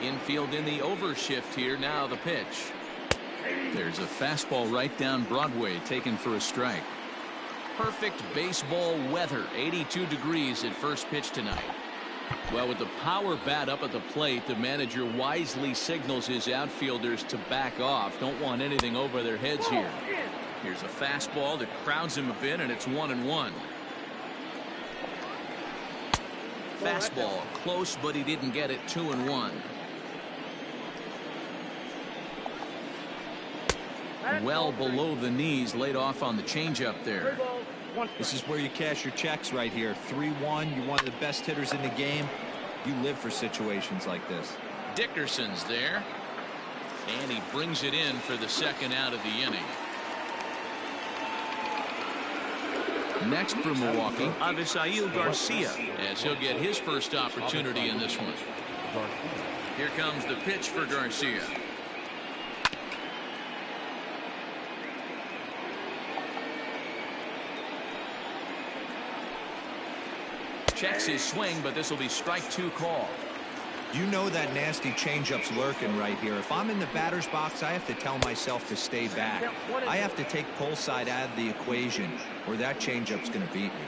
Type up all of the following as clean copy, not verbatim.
Infield in the overshift here. Now the pitch. There's a fastball right down Broadway, taken for a strike. Perfect baseball weather. 82 degrees at first pitch tonight. Well, with the power bat up at the plate, the manager wisely signals his outfielders to back off. Don't want anything over their heads here. Here's a fastball that crowds him a bit, and it's 1-1. Fastball close, but he didn't get it. 2-1. Well below the knees, laid off on the changeup there. This is where you cash your checks right here. 3-1. You're one of the best hitters in the game. You live for situations like this. Dickerson's there, and he brings it in for the second out of the inning. Next for Milwaukee, Avisail Garcia, as he'll get his first opportunity in this one. Here comes the pitch for Garcia. Checks his swing, but this will be strike 2 call. You know that nasty changeup's lurking right here. If I'm in the batter's box, I have to tell myself to stay back. I have to take pull side out of the equation, or that changeup's going to beat me.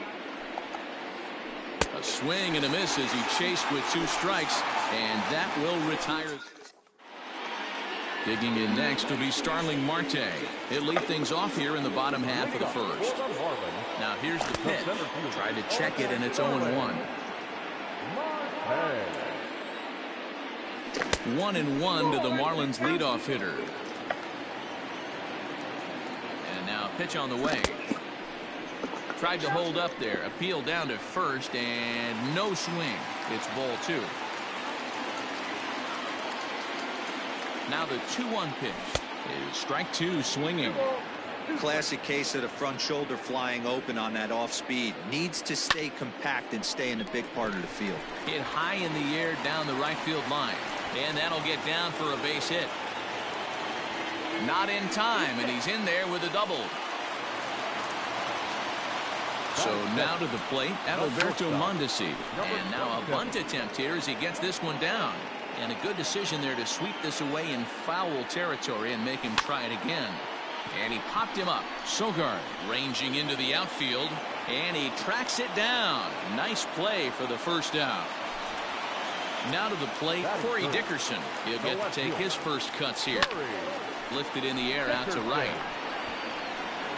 A swing and a miss as he chased with 2 strikes, and that will retire. Digging in next will be Starling Marte. He'll lead things off here in the bottom half of the first. Now here's the pitch. Tried to check it, and it's 0-1. 1-1 to the Marlins leadoff hitter. And now pitch on the way. Tried to hold up there. Appeal down to first, and no swing. It's ball 2. Now the 2-1 pitch is strike 2, swinging. Classic case of the front shoulder flying open on that off speed. Needs to stay compact and stay in the big part of the field. Hit high in the air down the right field line, and that'll get down for a base hit. Not in time, and he's in there with a double. So now to the plate, Adalberto Mondesi, and now a bunt attempt here as he gets this one down. And a good decision there to sweep this away in foul territory and make him try it again. And he popped him up. Sogard ranging into the outfield, and he tracks it down. Nice play for the first out. Now to the plate, Corey Dickerson. He'll get to take his first cuts here. Lifted in the air out to right.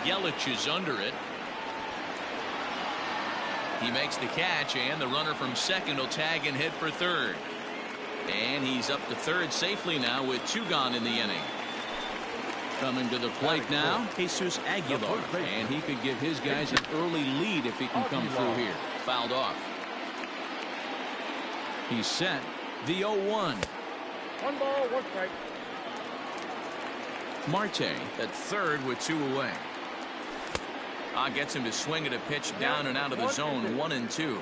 Yelich is under it. He makes the catch, and the runner from second will tag and head for third. And he's up to third safely now with 2 gone in the inning. Coming to the plate now, Jesus Aguilar. And he could give his guys an early lead if he can come through here. Fouled off. He's set. The 0-1. 1 ball, 1 strike. Marte at third with 2 away. Gets him to swing at a pitch down and out of the zone. 1-2.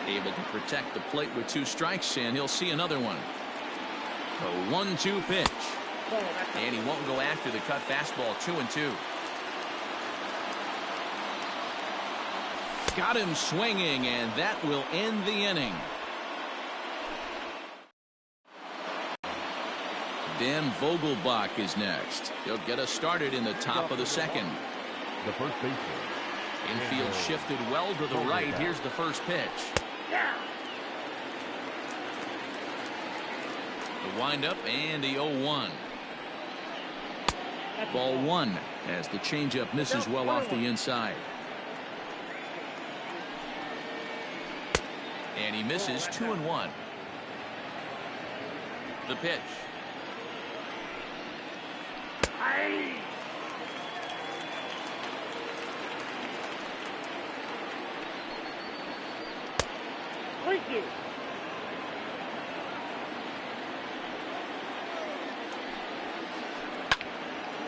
Able to protect the plate with 2 strikes, and he'll see another one. A 1-2 pitch, and he won't go after the cut fastball. 2-2. Got him swinging, and that will end the inning. Dan Vogelbach is next. He'll get us started in the top of the second. The first baseman. Infield shifted well to the right. Here's the first pitch. The windup and the 0-1. Ball 1 as the changeup misses well off the inside. And he misses. 2-1. The pitch.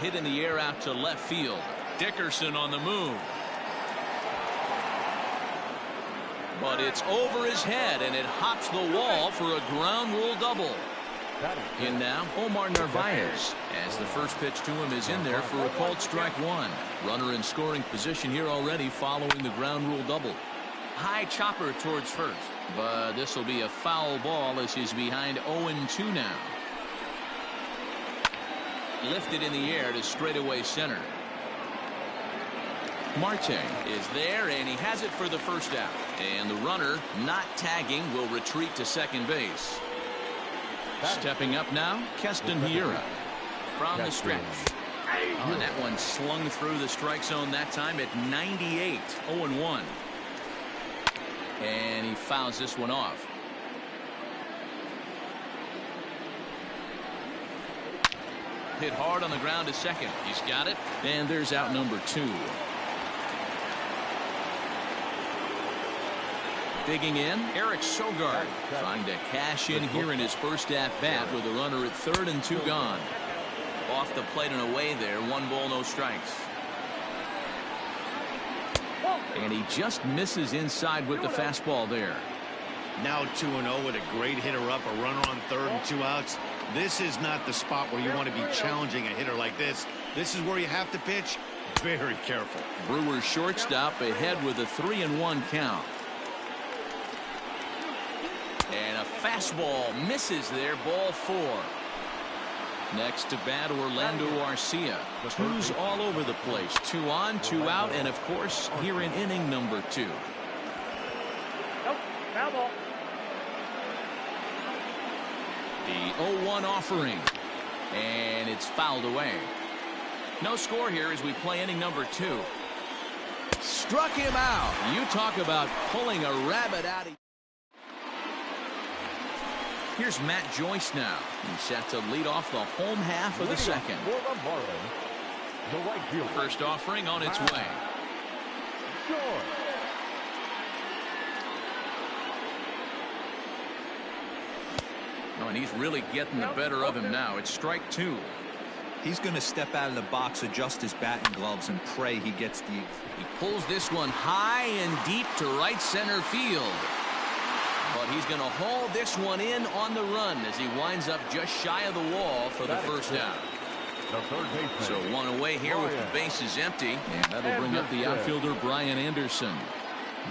Hit in the air out to left field. Dickerson on the move. But it's over his head, and it hops the wall for a ground rule double. In now, Omar Narvaez, as the first pitch to him is in there for a called strike 1. Runner in scoring position here already following the ground rule double. High chopper towards first. But this will be a foul ball as he's behind 0-2 now. Lifted in the air to straightaway center. Marte is there, and he has it for the first out. And the runner, not tagging, will retreat to second base. Stepping up now, Keston Hiura from the stretch. Oh, and that one slung through the strike zone that time at 98, 0-1. And he fouls this one off. Hit hard on the ground to second. He's got it, and there's out number 2. Digging in, Eric Sogard trying to cash in here in his first at-bat with a runner at third and 2 gone. Off the plate and away there, 1 ball, no strikes. And he just misses inside with the fastball there. Now 2-0 with a great hitter up, a runner on third and 2 outs. This is not the spot where you want to be challenging a hitter like this. This is where you have to pitch very careful. Brewers shortstop ahead with a 3-1 count. And a fastball misses there, ball 4. Next to bat, Orlando Arcia. 2's all over the place. 2 on, 2 out, and of course, here in inning number 2. Nope, foul ball. The 0-1 offering. And it's fouled away. No score here as we play inning number 2. Struck him out. You talk about pulling a rabbit out of... Here's Matt Joyce now. He's set to lead off the home half of the second. First offering on its way. Oh, and he's really getting the better of him now. It's strike 2. He's going to step out of the box, adjust his batting gloves, and pray he gets the... He pulls this one high and deep to right center field. But he's going to haul this one in on the run as he winds up just shy of the wall for the first out. So 1 away here with the bases empty. And that'll bring up the outfielder Brian Anderson.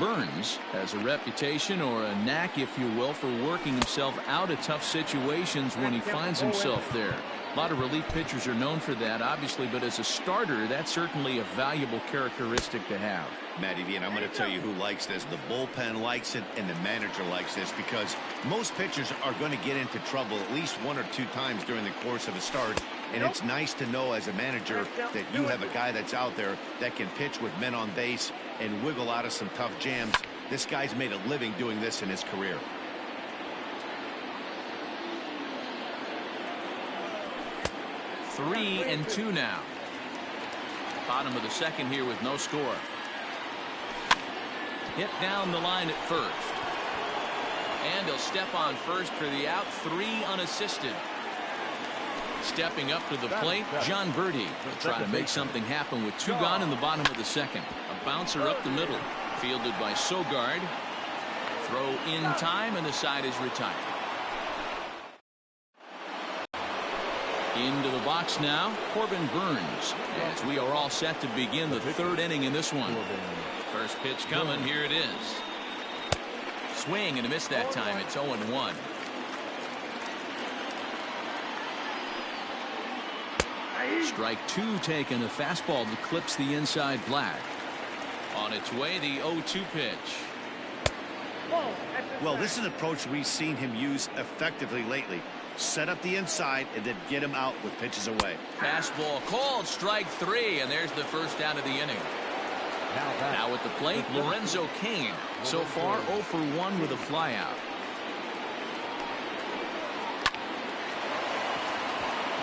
Burns has a reputation, or a knack if you will, for working himself out of tough situations when he finds himself there. A lot of relief pitchers are known for that, obviously, but as a starter, that's certainly a valuable characteristic to have. Matty V, and I'm going to tell you who likes this. The bullpen likes it, and the manager likes this, because most pitchers are going to get into trouble at least 1 or 2 times during the course of a start. And it's nice to know as a manager that you have a guy that's out there that can pitch with men on base and wiggle out of some tough jams. This guy's made a living doing this in his career. Three and 2 now. Bottom of the second here with no score. Hit down the line at first. And he'll step on first for the out. 3 unassisted. Stepping up to the plate, John Birdie will try to make something happen with 2 gone in the bottom of the second. A bouncer up the middle. Fielded by Sogard. Throw in time, and the side is retired. Into the box now, Corbin Burns, as we are all set to begin the 3rd inning in this one. First pitch coming, here it is. Swing and a miss that time. It's 0-1. Strike 2 taken. A fastball that clips the inside black. On its way, the 0-2 pitch. Well, this is an approach we've seen him use effectively lately. Set up the inside and then get him out with pitches away. Fastball called, strike 3, and there's the first out of the inning. Now at the plate, Lorenzo Cain. So far 0 for 1 with a flyout.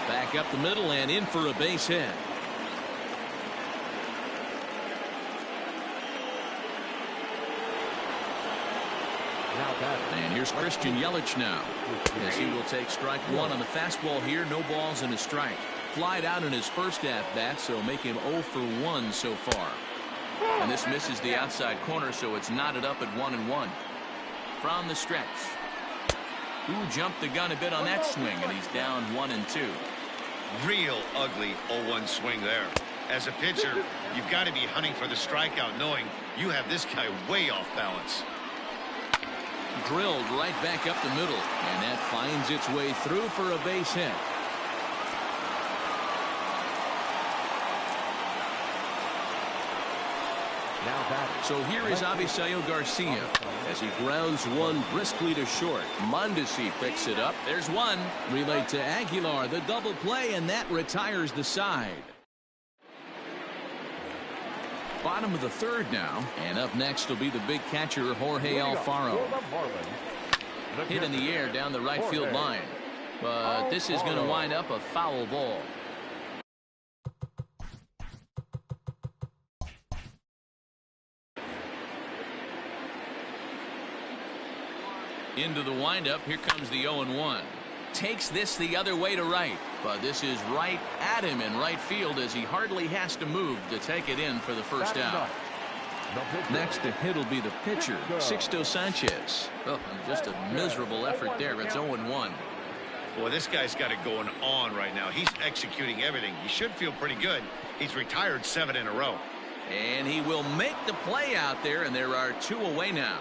Back up the middle and in for a base hit. And here's Christian Yelich now, as he will take strike 1 on the fastball here. No balls and a strike. Flied out in his first at-bat, so make him 0 for 1 so far. And this misses the outside corner, so it's knotted up at 1-1. From the stretch. Who jumped the gun a bit on that swing, and he's down 1-2. Real ugly 0-1 swing there. As a pitcher, you've got to be hunting for the strikeout, knowing you have this guy way off balance. Drilled right back up the middle, and that finds its way through for a base hit. So here is Avisayo Garcia as he grounds one briskly to short. Mondesi picks it up. There's one. Relayed to Aguilar, the double play, and that retires the side. Bottom of the third now, and up next will be the big catcher Jorge Alfaro. Hit in the air down the right field line, but this is going to wind up a foul ball. Into the windup. Here comes the 0-1. Takes this the other way to right, but this is right at him in right field as he hardly has to move to take it in for the first out. Next to hit will be the pitcher, Sixto Sanchez. Oh, just a miserable effort there. It's 0-1. Boy, this guy's got it going on right now. He's executing everything. He should feel pretty good. He's retired 7 in a row. And he will make the play out there, and there are 2 away now.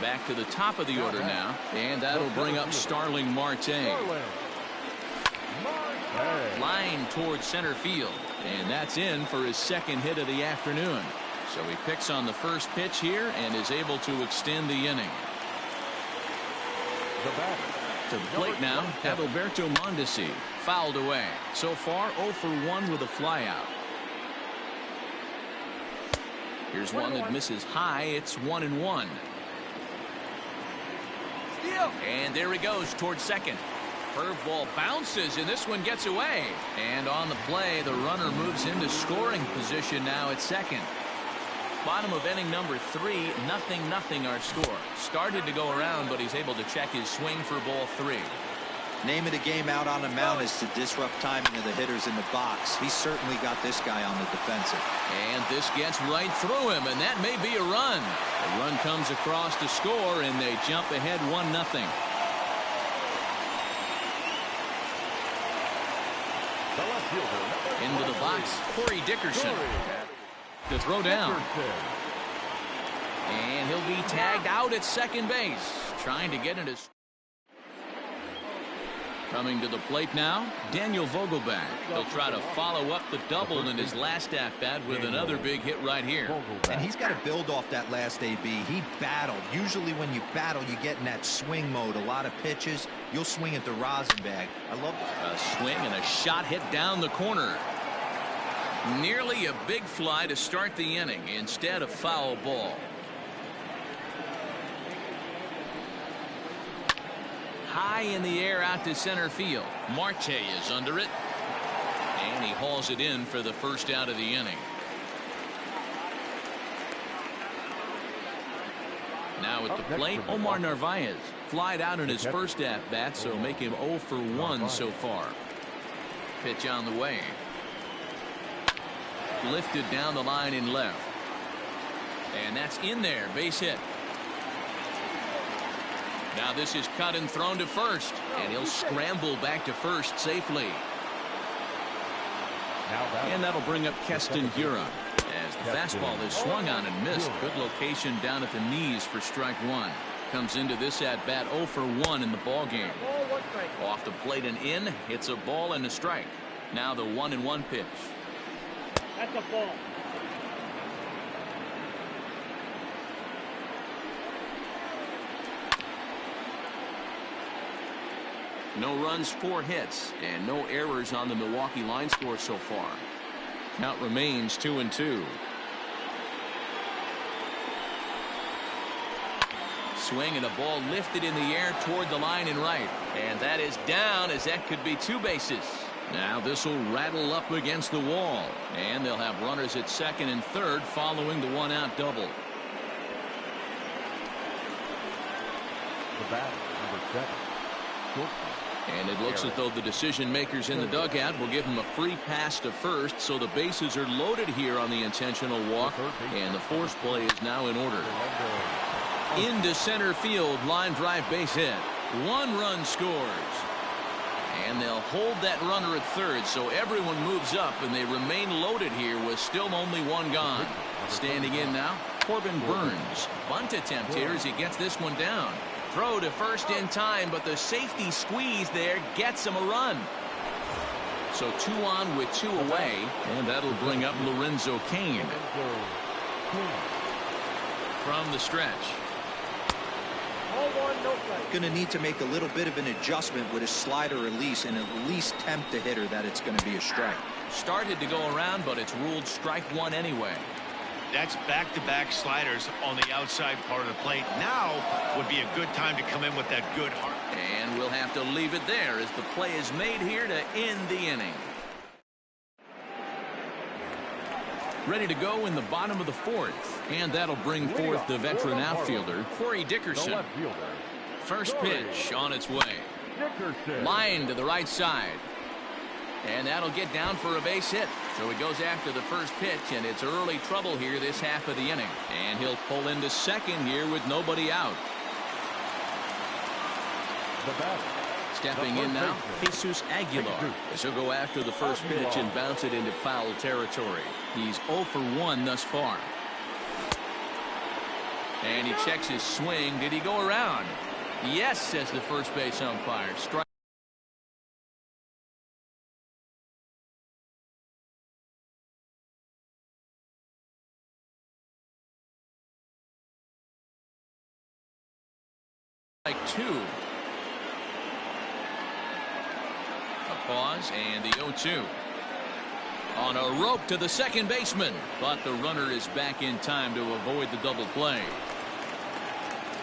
Back to the top of the order now, and that'll bring up Starling Marte. Line towards center field, and that's in for his second hit of the afternoon. So he picks on the first pitch here and is able to extend the inning. To the plate now, Adalberto Mondesi, fouled away. So far 0 for 1 with a flyout. Here's one that misses high. It's 1-1. And there he goes towards second. Curveball bounces, and this one gets away. And on the play, the runner moves into scoring position now at second. Bottom of inning number 3, 0-0 our score. Started to go around, but he's able to check his swing for ball 3. Name of the game out on the mound is to disrupt timing of the hitters in the box. He's certainly got this guy on the defensive. And this gets right through him, and that may be a run. The run comes across to score, and they jump ahead 1-0. Into the box, Corey Dickerson to throw down. And he'll be tagged out at second base, trying to get into. Coming to the plate now, Daniel Vogelbach. He'll try to follow up the double in his last at-bat with another big hit right here. And he's got to build off that last AB. He battled. Usually when you battle, you get in that swing mode. A lot of pitches, you'll swing at the rosin bag. I love a swing and a shot hit down the corner. Nearly a big fly to start the inning. Instead, a foul ball. High in the air out to center field. Marte is under it. And he hauls it in for the first out of the inning. Now at the plate, Omar Narvaez. Flied out in his first at-bat, so make him 0 for 1 so far. Pitch on the way. Lifted down the line in left. And that's in there. Base hit. Now this is cut and thrown to first, and he'll scramble back to first safely. And that'll bring up Keston Hiura as the fastball is swung on and missed. Good location down at the knees for strike 1. Comes into this at bat 0 for 1 in the ball game. Off the plate and in. It's a ball and a strike. Now the 1-1 pitch. That's a ball. No runs, 4 hits, and no errors on the Milwaukee line score so far. Count remains 2-2. Swing and a ball lifted in the air toward the line and right. And that is down, as that could be 2 bases. Now this will rattle up against the wall. And they'll have runners at second and third following the 1-out double. The batter, number 7. And it looks as though the decision makers in the dugout will give him a free pass to first, so the bases are loaded here on the intentional walk, and the force play is now in order. Into center field, line drive base hit. 1 run scores. And they'll hold that runner at third, so everyone moves up, and they remain loaded here with with still only one gone. Standing in now, Corbin Burns. Bunt attempt here as he gets this one down. Throw to first in time, but the safety squeeze there gets him a run. So 2 on with 2 away, and that'll bring up Lorenzo Cain. From the stretch. Going to need to make a little bit of an adjustment with his slider release and at least tempt the hitter that it's going to be a strike. Started to go around, but it's ruled strike 1 anyway. That's back-to-back sliders on the outside part of the plate. Now would be a good time to come in with that good heart. And we'll have to leave it there as the play is made here to end the inning. Ready to go in the bottom of the 4th. And that'll bring forth the veteran outfielder, Corey Dickerson. First pitch on its way. Line to the right side. And that'll get down for a base hit. So he goes after the first pitch, and it's early trouble here this half of the inning. And he'll pull into second here with nobody out. Stepping in now, Jesus Aguilar. He'll go after the first pitch and bounce it into foul territory. He's 0 for 1 thus far. And he checks his swing. Did he go around? Yes, says the first base umpire. Strike. Strike 2. A pause and the 0-2. On a rope to the second baseman, but the runner is back in time to avoid the double play.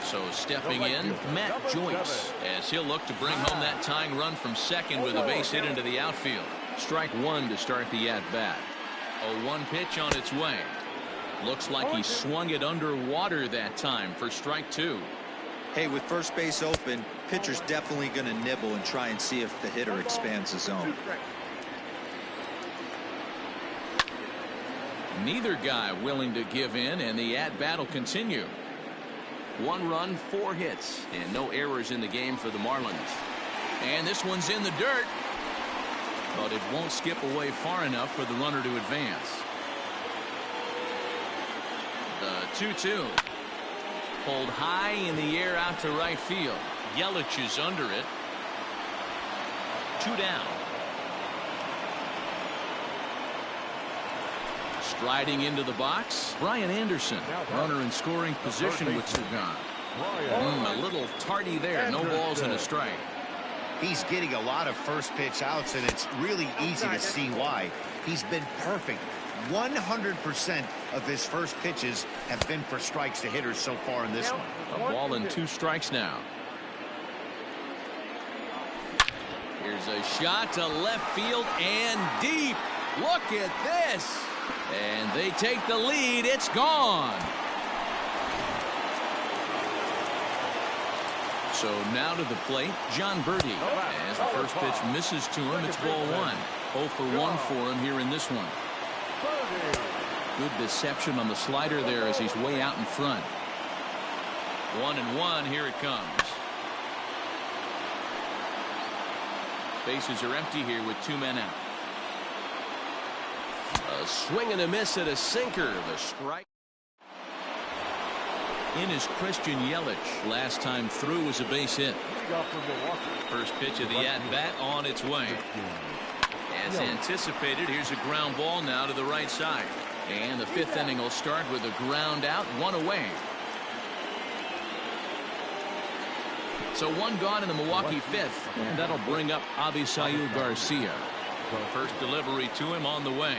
So stepping in, Matt Joyce, as he'll look to bring home that tying run from second with a base hit into the outfield. Strike 1 to start the at-bat. A 1 pitch on its way. Looks like he swung it underwater that time for strike 2. Hey, with first base open, pitcher's definitely going to nibble and try and see if the hitter expands the zone. Neither guy willing to give in, and the at-bat will continue. 1 run, 4 hits, and no errors in the game for the Marlins. And this one's in the dirt, but it won't skip away far enough for the runner to advance. The 2-2. Pulled high in the air out to right field. Yelich is under it. 2 down. Striding into the box, Brian Anderson. Runner in scoring position with 2 gone. A little tardy there. No balls and a strike. He's getting a lot of first pitch outs, and it's really easy to see why. He's been perfect. 100% of his first pitches have been for strikes to hitters so far in this one. A ball and 2 strikes now. Here's a shot to left field and deep. Look at this. And they take the lead. It's gone. So now to the plate, John Birdie. As the first pitch misses to him, it's ball 1. 0 for 1 for him here in this one. Good deception on the slider there as he's way out in front. 1-1. Here it comes. Bases are empty here with 2 men out. A swing and a miss at a sinker. The strike. In is Christian Yelich. Last time through was a base hit. First pitch of the at-bat on its way. As anticipated, here's a ground ball now to the right side. And the 5th inning will start with a ground out, 1 away. So 1 gone in the Milwaukee 5th. And that'll bring up Avisail Garcia. First delivery to him on the way.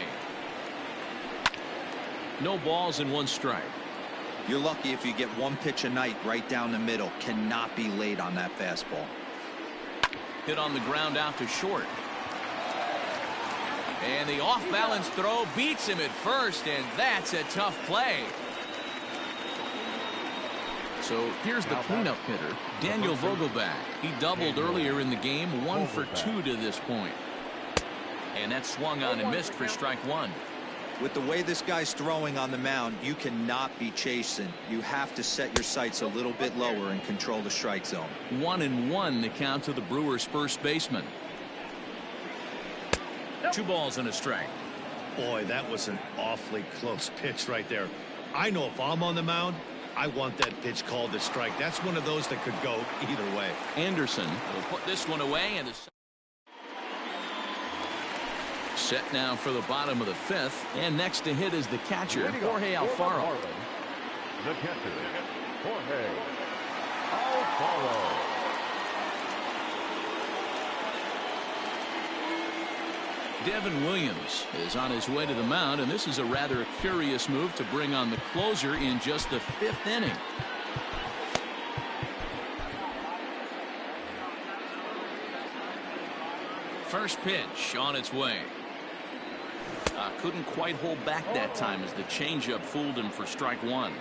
No balls and 1 strike. You're lucky if you get 1 pitch a night right down the middle. Cannot be late on that fastball. Hit on the ground out to short. And the off-balance throw beats him at first, and that's a tough play. So here's the cleanup hitter, Daniel Vogelbach. He doubled earlier in the game, 1 for 2 to this point. And that swung on and missed for strike 1. With the way this guy's throwing on the mound, you cannot be chasing. You have to set your sights a little bit lower and control the strike zone. 1-1 the count to the Brewers' first baseman. 2 balls and a strike. Boy, that was an awfully close pitch right there. I know if I'm on the mound, I want that pitch called a strike. That's one of those that could go either way. Anderson will put this one away, and set now for the bottom of the fifth, and next to hit is the catcher, Jorge Alfaro. The catcher, Jorge Alfaro. Devin Williams is on his way to the mound, and this is a rather curious move to bring on the closer in just the fifth inning. First pitch on its way. Couldn't quite hold back that time as the changeup fooled him for strike one.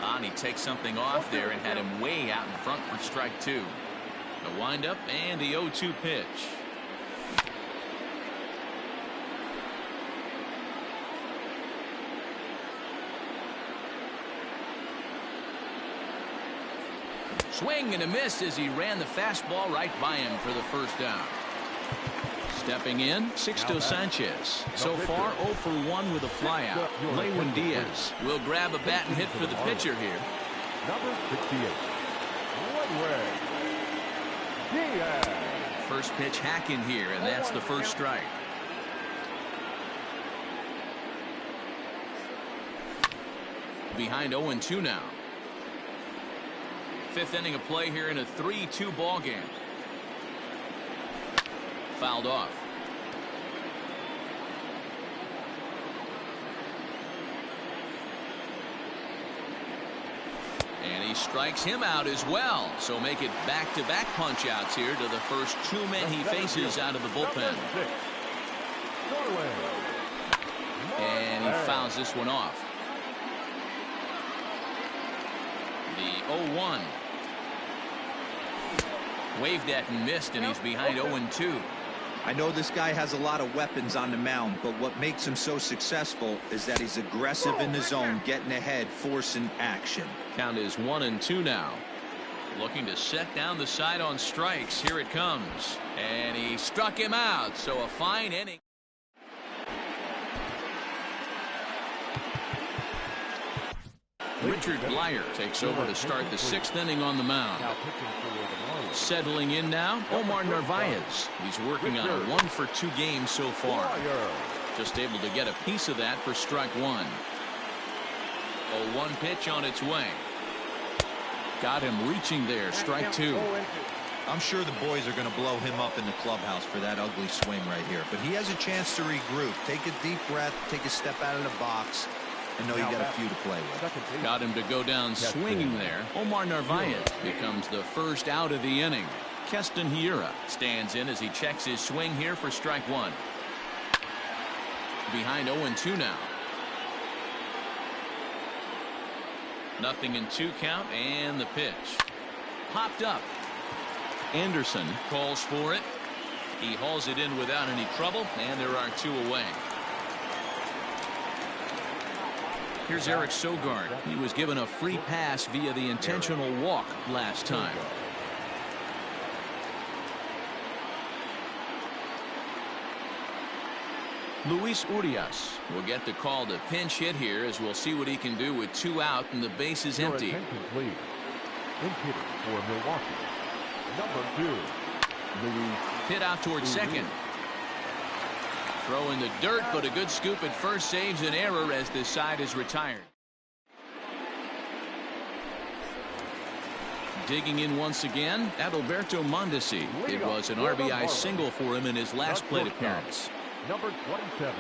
And he takes something off there and had him way out in front for strike two. The windup and the 0-2 pitch. Swing and a miss as he ran the fastball right by him for the first down. Stepping in, Sixto Sanchez. So far 0 for 1 with a flyout. Lewin Diaz will grab a bat and hit for the pitcher here. Number 68. Woodward. Diaz. First pitch hack in here, and that's the first strike. Behind 0-2 now. Fifth inning of play here in a 3-2 ball game. Fouled off. And he strikes him out as well. So make it back-to-back punch-outs here to the first two men he faces out of the bullpen. And he fouls this one off. The 0-1. Waved at and missed, and he's behind 0-2. I know this guy has a lot of weapons on the mound, but what makes him so successful is that he's aggressive in the zone, getting ahead, forcing action. Count is 1-2 now. Looking to set down the side on strikes. Here it comes. And he struck him out, so a fine inning. Richard Blyer takes over to start the sixth inning on the mound. Settling in now, Omar Narvaez. He's working on a 1-for-2 game so far. Just able to get a piece of that for strike one. 0-1 pitch on its way. Got him reaching there, strike two. I'm sure the boys are going to blow him up in the clubhouse for that ugly swing right here, but he has a chance to regroup. Take a deep breath, take a step out of the box, and know you got a few to play with. Got him to go down swinging there. Omar Narvaez becomes the first out of the inning. Keston Hiura stands in as he checks his swing here for strike one. Behind 0-2 now. 0-2 count, and the pitch. Popped up. Anderson calls for it. He hauls it in without any trouble, and there are two away. Here's Eric Sogard. He was given a free pass via the intentional walk last time. Luis Urias will get the call to pinch hit here, as we'll see what he can do with two out and the base is empty. For Milwaukee, number 2, Luis. Hit out towards second. Throw in the dirt, but a good scoop at first saves an error as this side is retired. Digging in once again, Adalberto Mondesi. It was an RBI single for him in his last plate appearance. Number 27.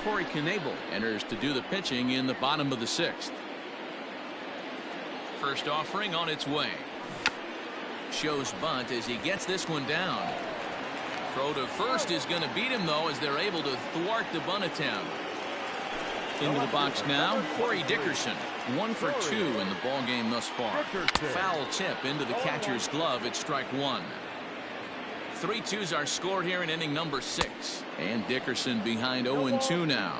Corey Knebel enters to do the pitching in the bottom of the sixth. First offering on its way. Shows bunt as he gets this one down. Throw to first is going to beat him, though, as they're able to thwart the bunt attempt. Into the box now, Corey Dickerson. 1 for 2 in the ball game thus far. Foul tip into the catcher's glove at strike one. 3-2's our score here in inning number 6. And Dickerson behind 0-2 now.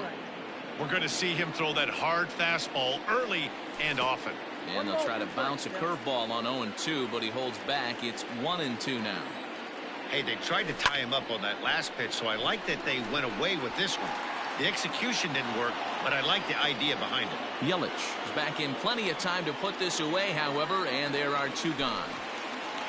We're going to see him throw that hard fastball early and often. And they'll try to bounce a curveball on 0-2, but he holds back. It's 1-2 now. Hey, they tried to tie him up on that last pitch, so I like that they went away with this one. The execution didn't work, but I like the idea behind it. Yelich is back in plenty of time to put this away, however, and there are 2 gone.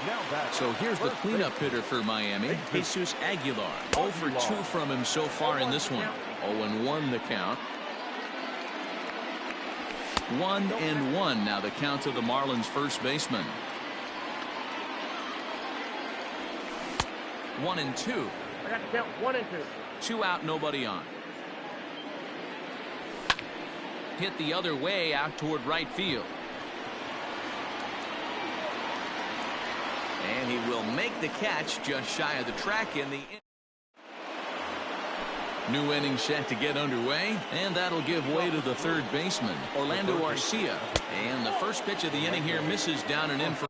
Now back. So here's the cleanup hitter for Miami, Jesus Aguilar. 0 for 2 from him so far in this one. 0-1 the count. 1-1 now the count to the Marlins first baseman. 1-2. I got to count 1 and 2. 2 out, nobody on. Hit the other way out toward right field. And he will make the catch just shy of the track in the new inning set to get underway, and that'll give way to the third baseman, Orlando Arcia. And the first pitch of the inning here misses down and in for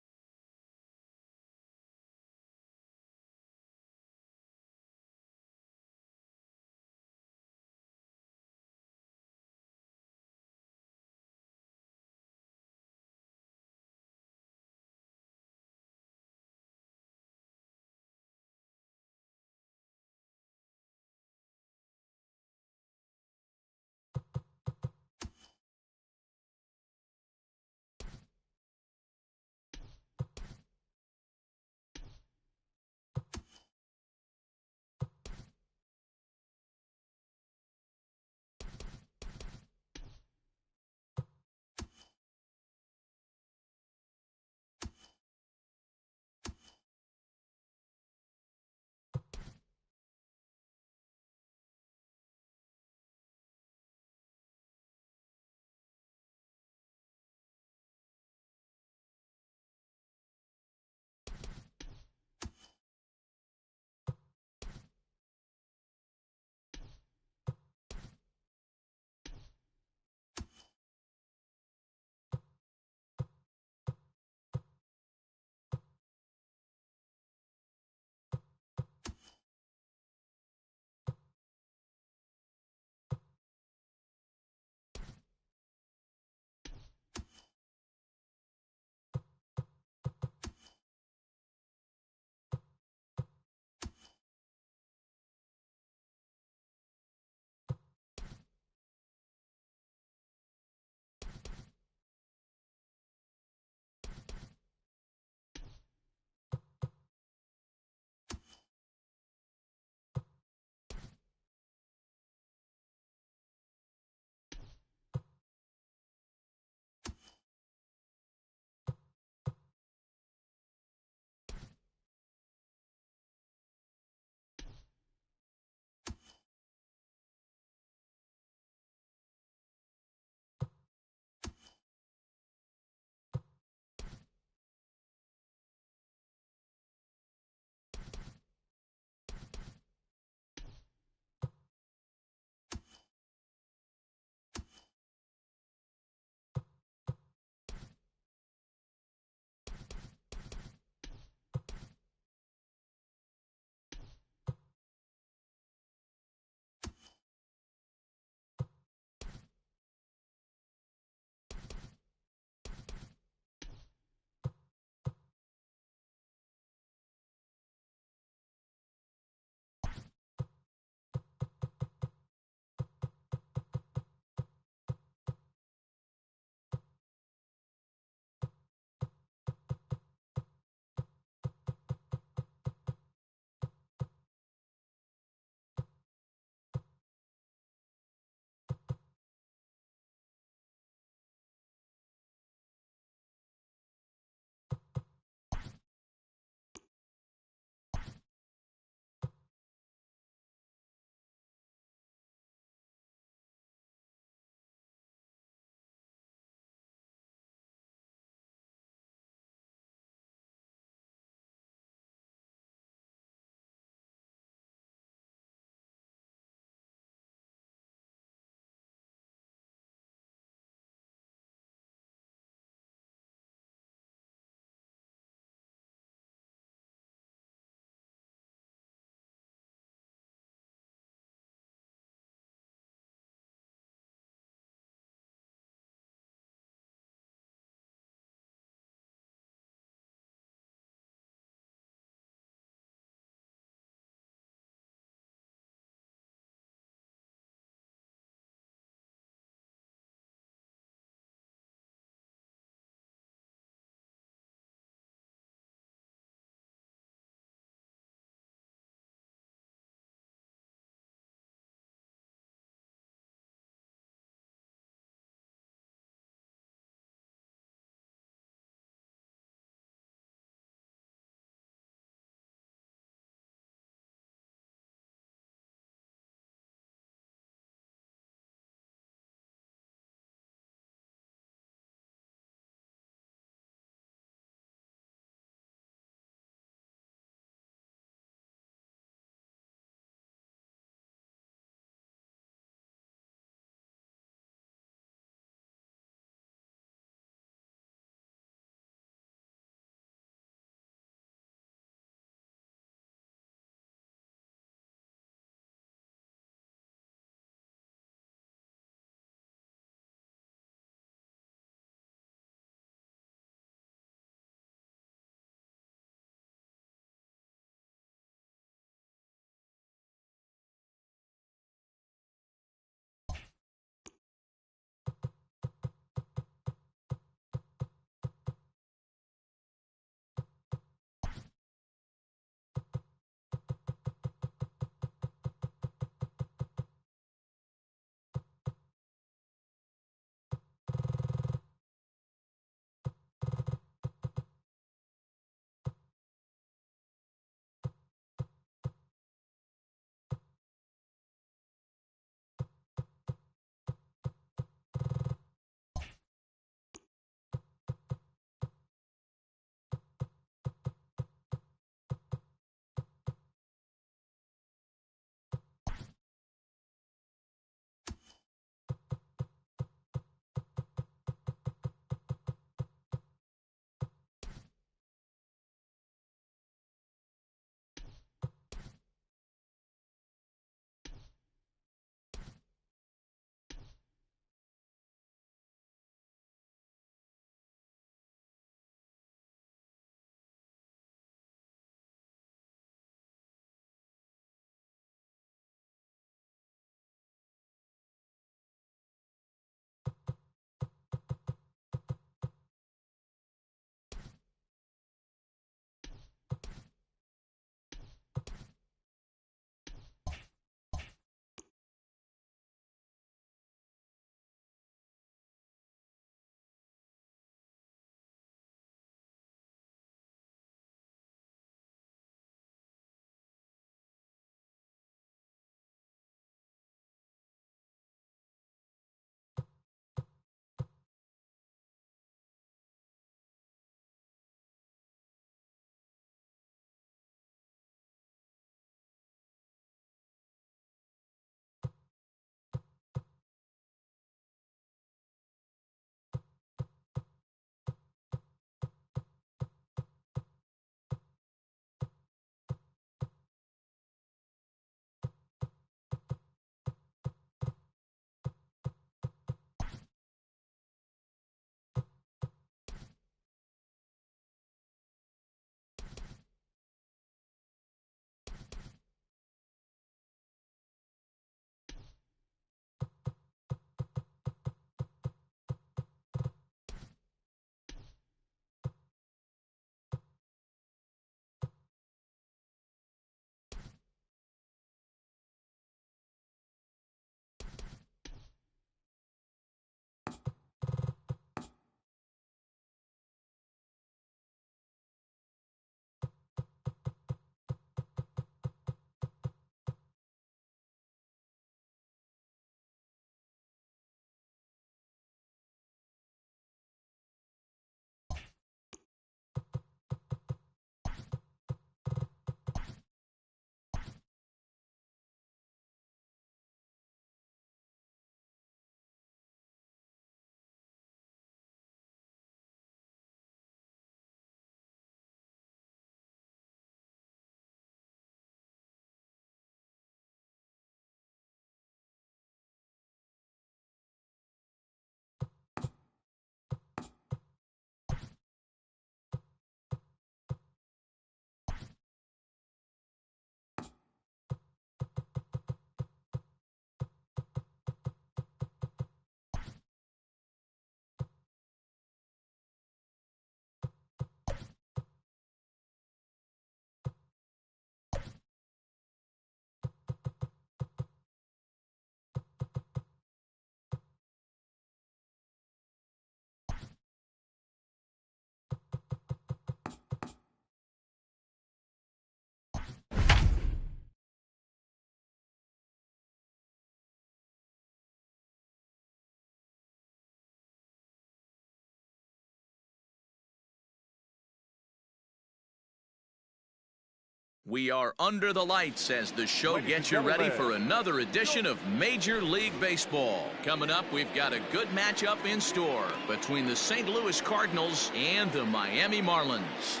We are under the lights as the show gets you ready for another edition of Major League Baseball. Coming up, we've got a good matchup in store between the St. Louis Cardinals and the Miami Marlins.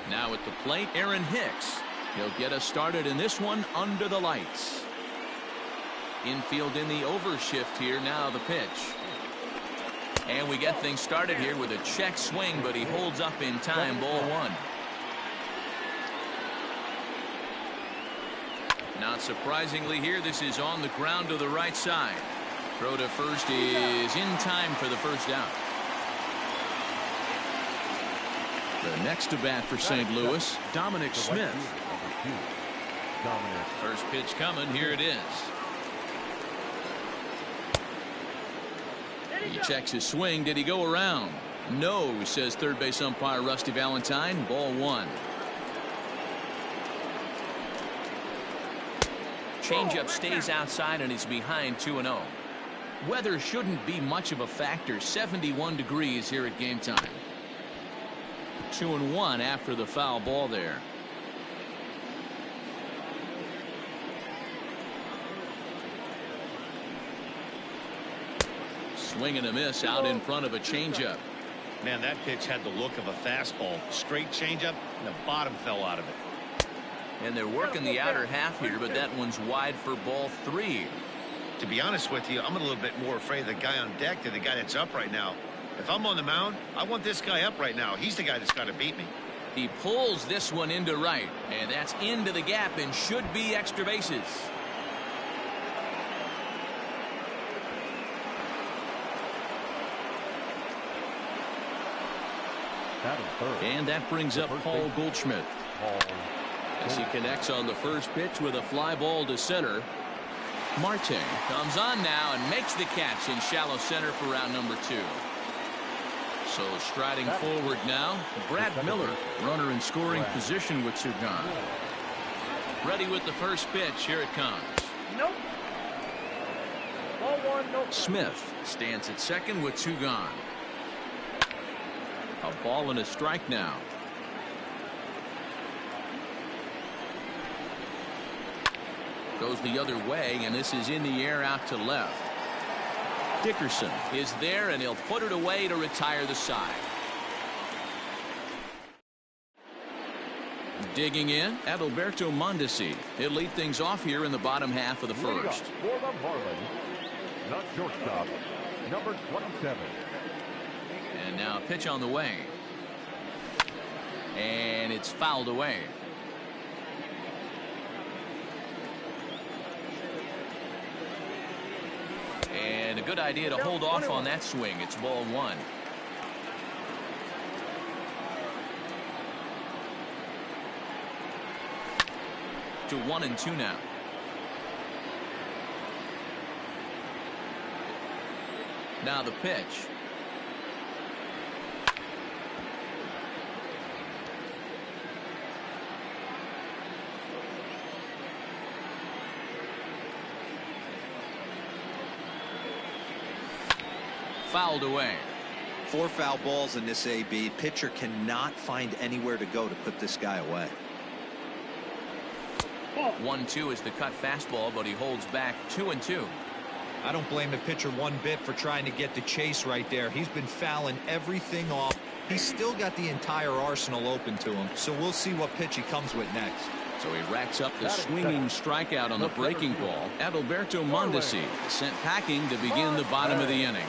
Now at the plate, Aaron Hicks. He'll get us started in this one under the lights. Infield in the overshift here. Now the pitch. And we get things started here with a check swing, but he holds up in time. Ball one. Not surprisingly here, this is on the ground to the right side. Throw to first is in time for the first out. The next to bat for St. Louis, Dominic Smith. First pitch coming, here it is. He checks his swing. Did he go around? No, says third base umpire Rusty Valentine. Ball one. Changeup stays outside and he's behind 2-0. Weather shouldn't be much of a factor. 71 degrees here at game time. 2-1 after the foul ball there. Swing and a miss out in front of a changeup. Man, that pitch had the look of a fastball. Straight changeup, and the bottom fell out of it. And they're working the outer half here, but that one's wide for ball three. To be honest with you, I'm a little bit more afraid of the guy on deck than the guy that's up right now. If I'm on the mound, I want this guy up right now. He's the guy that's got to beat me. He pulls this one into right, and that's into the gap and should be extra bases. And that brings up Paul Goldschmidt. As he connects on the first pitch with a fly ball to center. Marte comes on now and makes the catch in shallow center for round number two. So striding forward now, Brad Miller, runner in scoring position with two gone. Ready with the first pitch. Here it comes. Nope. Ball one, nope. Smith stands at second with two gone. A ball and a strike now. Goes the other way, and this is in the air out to left. Dickerson is there, and he'll put it away to retire the side. Digging in, Adalberto Mondesi. He'll lead things off here in the bottom half of the first. For the Marlins, not shortstop, number 27. And now a pitch on the way. And it's fouled away. And a good idea to hold off on that swing. It's ball one. To 1-2 now. Now the pitch. Fouled away. 4 foul balls in this AB. Pitcher cannot find anywhere to go to put this guy away. 1-2 is the cut fastball, but he holds back 2-2. I don't blame the pitcher one bit for trying to get the chase right there. He's been fouling everything off. He's still got the entire arsenal open to him, so we'll see what pitch he comes with next. So he racks up the swinging strikeout on the breaking ball. Adalberto Mondesi sent packing to begin the bottom of the inning.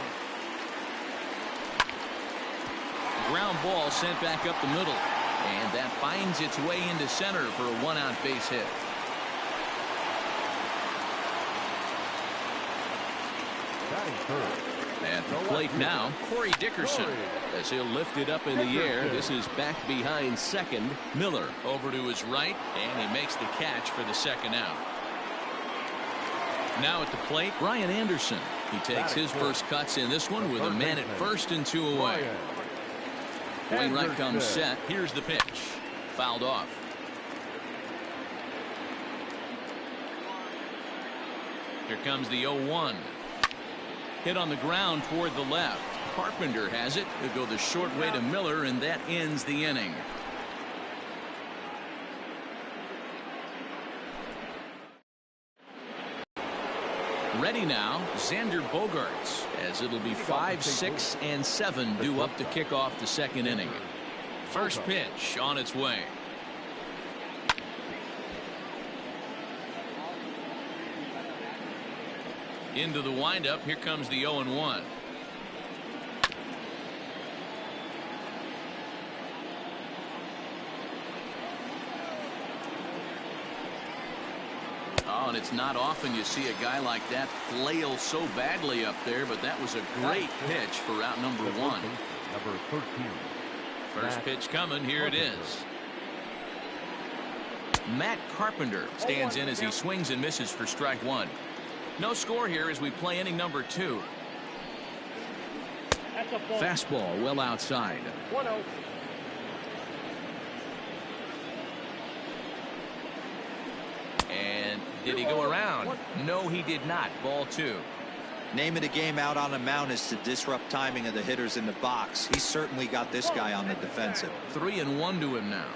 Ground ball sent back up the middle, and that finds its way into center for a one-out base hit. At the plate now, Corey Dickerson, as he'll lift it up in the air. This is back behind second. Miller over to his right, and he makes the catch for the second out. Now at the plate, Brian Anderson. He takes his first cuts in this one with a man at first and 2 away. Wainwright comes set. Here's the pitch. Fouled off. Here comes the 0-1. Hit on the ground toward the left. Carpenter has it. He'll go the short way to Miller, and that ends the inning. Ready now, Xander Bogaerts, as it'll be 5, 6, and 7 due up to kick off the second inning. First pitch on its way. Into the windup. Here comes the 0-1. Oh, and it's not often you see a guy like that flail so badly up there, but that was a great pitch for out number 1. Number 13. First pitch coming. Here it is. Matt Carpenter stands in as he swings and misses for strike 1. No score here as we play inning number 2. That's a ball. Fastball well outside. 1-0. And did he go around? No, he did not. Ball 2. Name of the game out on the mound is to disrupt timing of the hitters in the box. He certainly got this guy on the defensive. 3-1 to him now.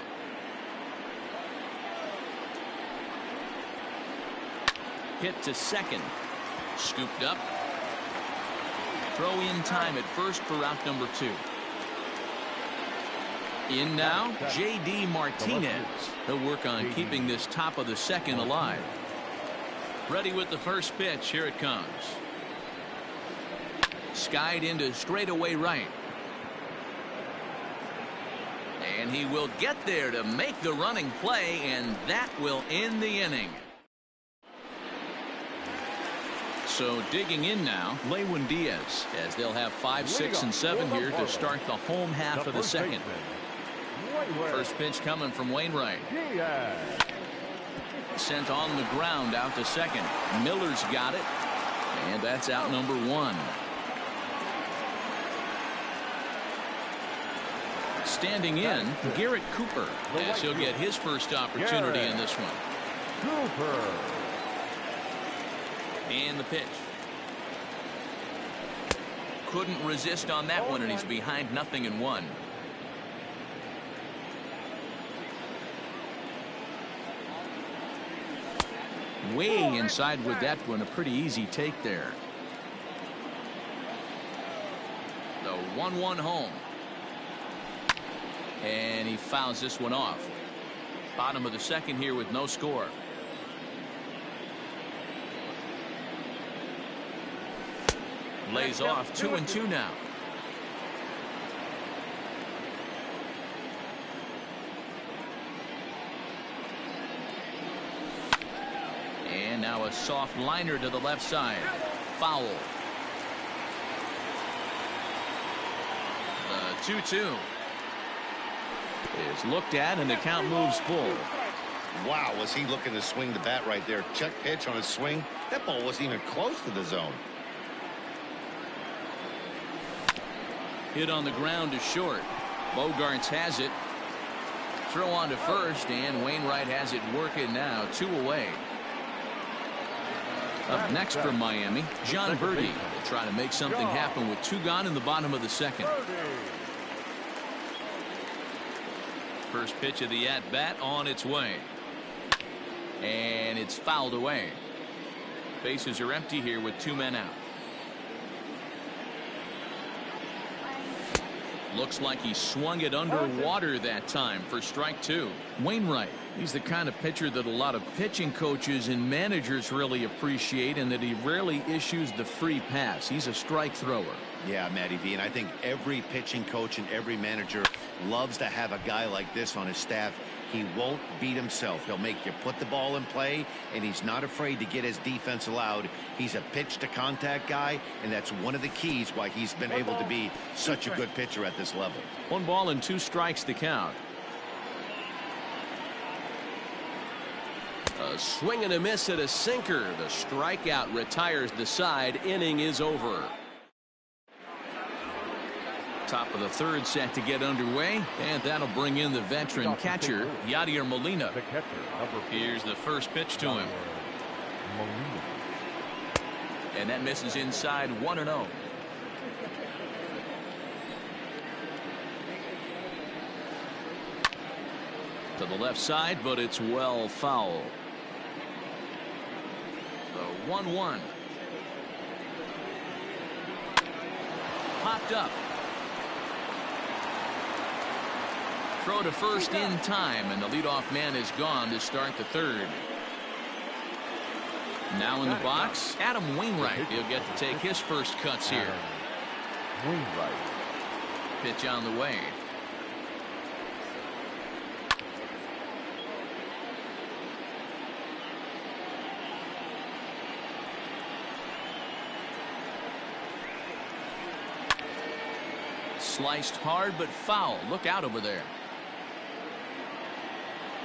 Hit to second. Scooped up. Throw in time at first for out number 2. In now, J.D. Martinez. He'll work on keeping this top of the second alive. Ready with the first pitch. Here it comes. Skied into straightaway right. And he will get there to make the running play, and that will end the inning. So digging in now, Lewin Diaz, as they'll have 5, 6, and 7 here to start the home half of the second. First pitch coming from Wainwright. Sent on the ground out to second. Miller's got it, and that's out number 1. Standing in, Garrett Cooper, as he'll get his first opportunity in this one. Cooper. And the pitch. Couldn't resist on that one, and he's behind 0-1. Way inside with that one. A pretty easy take there. The 1-1 home. And he fouls this one off. Bottom of the second here with no score. Lays off. 2-2 now. And now a soft liner to the left side. Foul. The 2-2 is looked at, and the count moves full. Wow, was he looking to swing the bat right there. Check pitch on his swing. That ball wasn't even close to the zone. Hit on the ground to short. Bogaerts has it. Throw on to first, and Wainwright has it working now. 2 away. Up next from Miami, John Birdie will try to make something happen with 2 gone in the bottom of the second. First pitch of the at-bat on its way. And it's fouled away. Bases are empty here with 2 men out. Looks like he swung it underwater that time for strike 2. Wainwright, he's the kind of pitcher that a lot of pitching coaches and managers really appreciate, and that he rarely issues the free pass. He's a strike thrower. Yeah, Matty V, and I think every pitching coach and every manager loves to have a guy like this on his staff. He won't beat himself. He'll make you put the ball in play, and he's not afraid to get his defense allowed. He's a pitch-to-contact guy, and that's one of the keys why he's been able to be such a good pitcher at this level. 1 ball and 2 strikes to count. A swing and a miss at a sinker. The strikeout retires the side. Inning is over. Top of the third set to get underway, and that'll bring in the veteran catcher, Yadier Molina. Here's the first pitch to him. And that misses inside. 1-0. To the left side, but it's well foul. The 1-1. popped up. Throw to first in time, and the leadoff man is gone to start the third. Now in the box, Adam Wainwright. He'll get to take his first cuts here. Wainwright. Pitch on the way. Sliced hard but foul. Look out over there.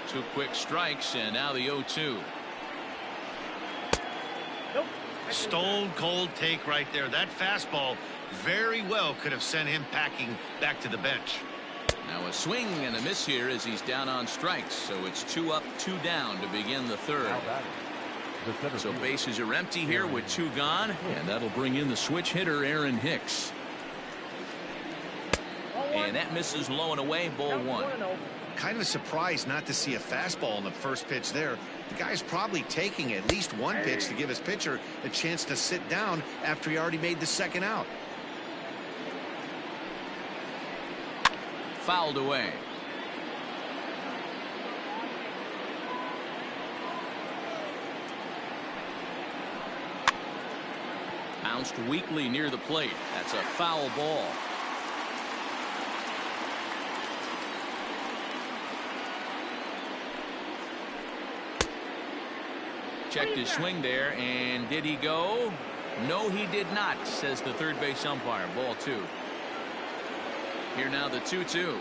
2 quick strikes, and now the 0-2. Stone cold take right there. That fastball very well could have sent him packing back to the bench. Now a swing and a miss here as he's down on strikes. So it's 2 up, 2 down to begin the third. So bases are empty here with 2 gone, and that'll bring in the switch hitter Aaron Hicks. And that misses low and away, ball 1. Kind of a surprise not to see a fastball on the first pitch there. The guy's probably taking at least 1 pitch to give his pitcher a chance to sit down after he already made the second out. Fouled away. Bounced weakly near the plate. That's a foul ball. Checked his swing there, and did he go? No, he did not, says the third base umpire. Ball 2. Here now the 2-2.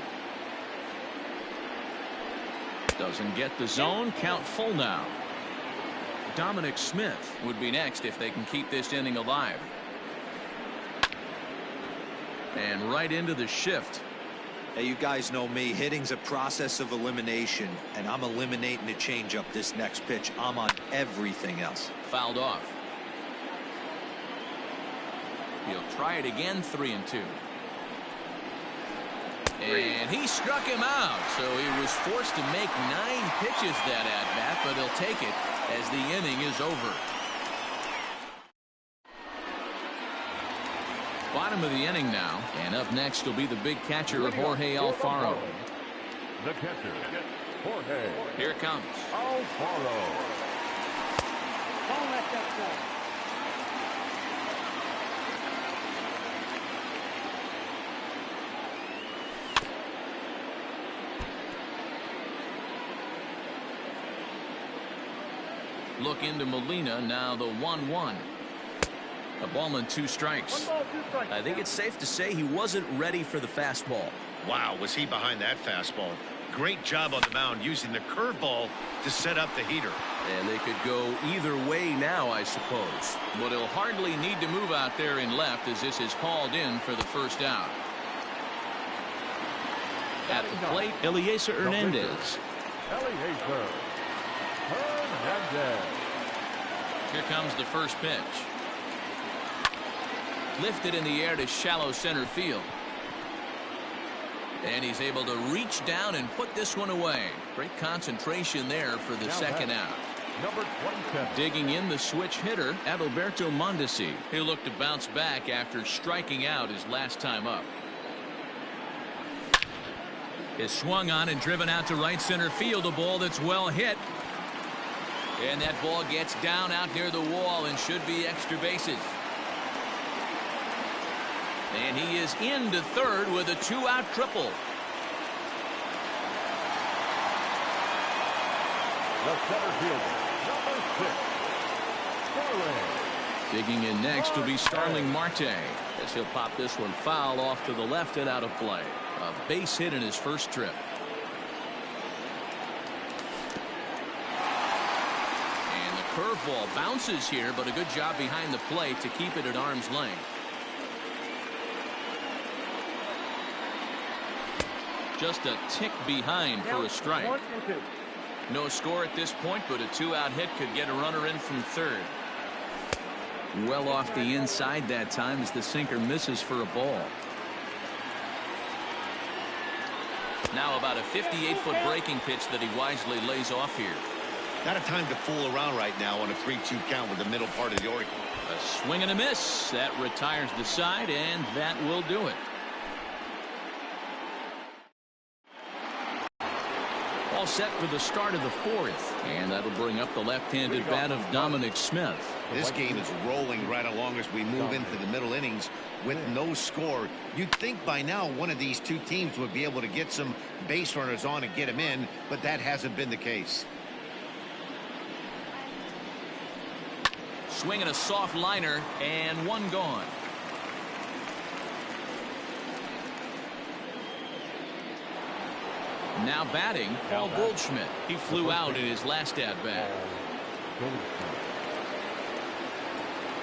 Doesn't get the zone. Count full now. Dominic Smith would be next if they can keep this inning alive. And right into the shift. Hey, you guys know me. Hitting's a process of elimination, and I'm eliminating the changeup this next pitch. I'm on everything else. Fouled off. He'll try it again, 3-2. And he struck him out, so he was forced to make 9 pitches that at bat, but he'll take it as the inning is over. Bottom of the inning now, and up next will be the big catcher, Jorge Alfaro. The catcher, Jorge. Here it comes. Alfaro. Don't let that go. Look into Molina, now the 1-1. A ball and 2 strikes. 1 ball, 2 strikes. I think it's safe to say he wasn't ready for the fastball. Wow, was he behind that fastball. Great job on the mound using the curveball to set up the heater. And they could go either way now, I suppose. But he'll hardly need to move out there in left as this is called in for the first out. At the plate, Eliezer Hernandez. Eliezer Hernandez. Here comes the first pitch. Lifted in the air to shallow center field. And he's able to reach down and put this one away. Great concentration there for the second out. Number 27. Digging in the switch hitter, Adalberto Mondesi. He'll look to bounce back after striking out his last time up. Is swung on and driven out to right center field. A ball that's well hit. And that ball gets down out near the wall and should be extra bases. And he is into third with a 2-out triple. The center fielder, number 6, Starling. Digging in next will be Starling Marte, as he'll pop this one foul off to the left and out of play. A base hit in his first trip. And the curveball bounces here, but a good job behind the plate to keep it at arm's length. Just a tick behind for a strike. 1 and 2. No score at this point, but a 2-out hit could get a runner in from third. Well off the inside that time as the sinker misses for a ball. Now about a 58-foot breaking pitch that he wisely lays off here. Not a time to fool around right now on a 3-2 count with the middle part of the order. A swing and a miss. That retires the side, and that will do it. All set for the start of the fourth, and that'll bring up the left-handed bat of Dominic Smith. This game is rolling right along as we move into the middle innings with no score. You'd think by now one of these two teams would be able to get some base runners on and get them in, but that hasn't been the case. Swinging a soft liner, and one gone. Now batting, Paul Goldschmidt. He flew out in his last at-bat.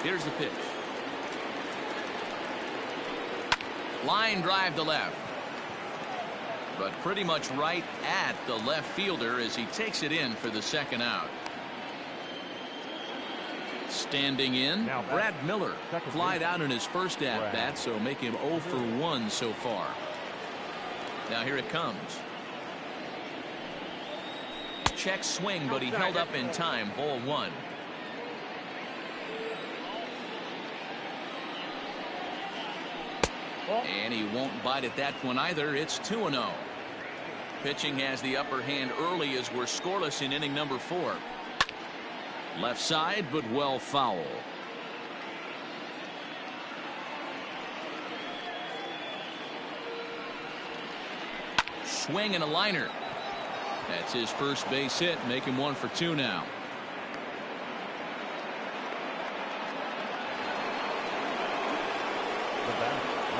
Here's the pitch. Line drive to left. But pretty much right at the left fielder as he takes it in for the second out. Standing in, Brad Miller. Flied out in his first at-bat, so make him 0 for 1 so far. Now here it comes. Check swing, but he held up in time. Ball 1. And he won't bite at that one either. It's 2-0. Pitching has the upper hand early as we're scoreless in inning number 4. Left side, but well foul. Swing and a liner. That's his first base hit, make him 1 for 2 now.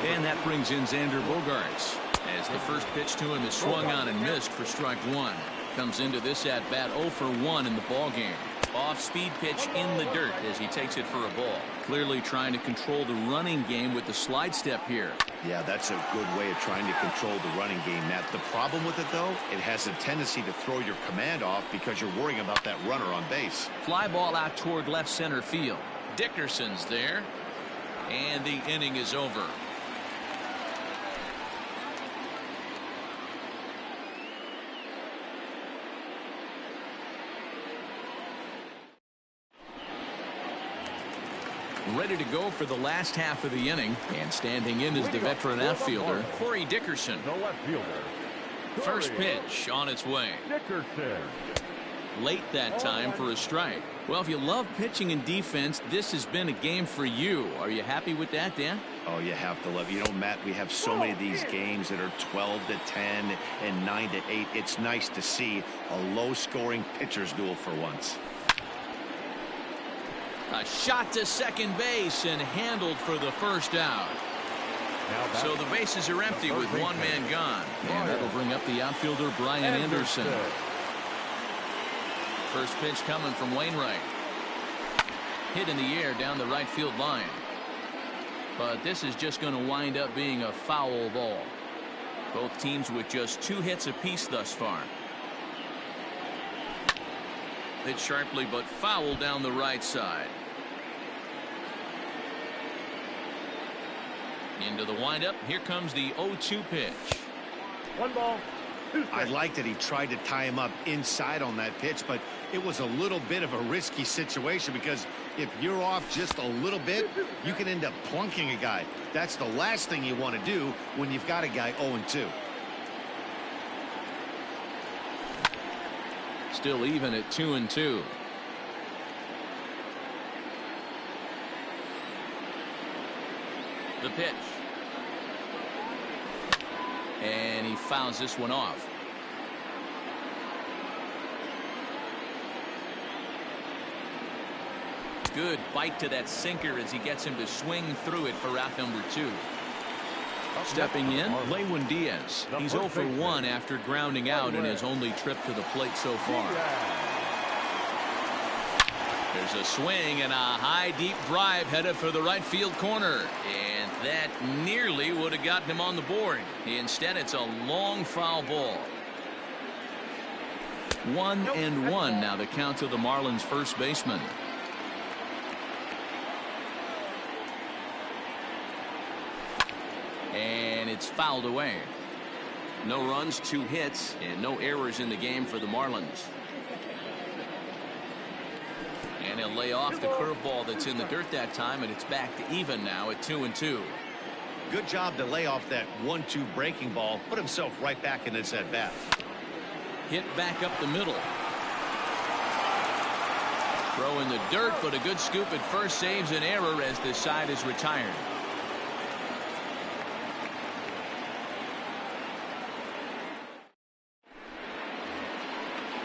And that brings in Xander Bogaerts as the first pitch to him is swung on and missed for strike 1. Comes into this at bat 0 for 1 in the ball game. Off-speed pitch in the dirt as he takes it for a ball. Clearly trying to control the running game with the slide step here. Yeah, that's a good way of trying to control the running game, Matt. The problem with it, though, it has a tendency to throw your command off because you're worrying about that runner on base. Fly ball out toward left center field. Dickerson's there, and the inning is over. Ready to go for the last half of the inning, and standing in is the veteran outfielder Corey Dickerson. The left fielder. First pitch on its way. Dickerson. Late that time for a strike. Well, if you love pitching and defense, this has been a game for you. Are you happy with that, Dan? Oh, you have to love it. You know, Matt, we have so many of these games that are 12-10 and 9-8. It's nice to see a low-scoring pitcher's duel for once. A shot to second base and handled for the first out. So the bases are empty with one man gone. And that'll bring up the outfielder Brian Anderson. First pitch coming from Wainwright. Hit in the air down the right field line. But this is just going to wind up being a foul ball. Both teams with just 2 hits apiece thus far. Hit sharply but foul down the right side. Into the windup. Here comes the 0-2 pitch. 1 ball. 2 strikes. I like that he tried to tie him up inside on that pitch, but it was a little bit of a risky situation because if you're off just a little bit, you can end up plunking a guy. That's the last thing you want to do when you've got a guy 0-2. Still even at 2-2. The pitch. And he fouls this one off. Good bite to that sinker as he gets him to swing through it for out number 2. Stepping in, Lewin Diaz. He's 0 for 1 after grounding out in his only trip to the plate so far. There's a swing and a high deep drive headed for the right field corner. And that nearly would have gotten him on the board. Instead, it's a long foul ball. 1-1 now the count to the Marlins first baseman. And it's fouled away. No runs, 2 hits, and no errors in the game for the Marlins. And he'll lay off the curveball that's in the dirt that time, and it's back to even now at 2-2. Good job to lay off that 1-2 breaking ball. Put himself right back in this at-bat. Hit back up the middle. Throw in the dirt, but a good scoop at first saves an error as the side is retired.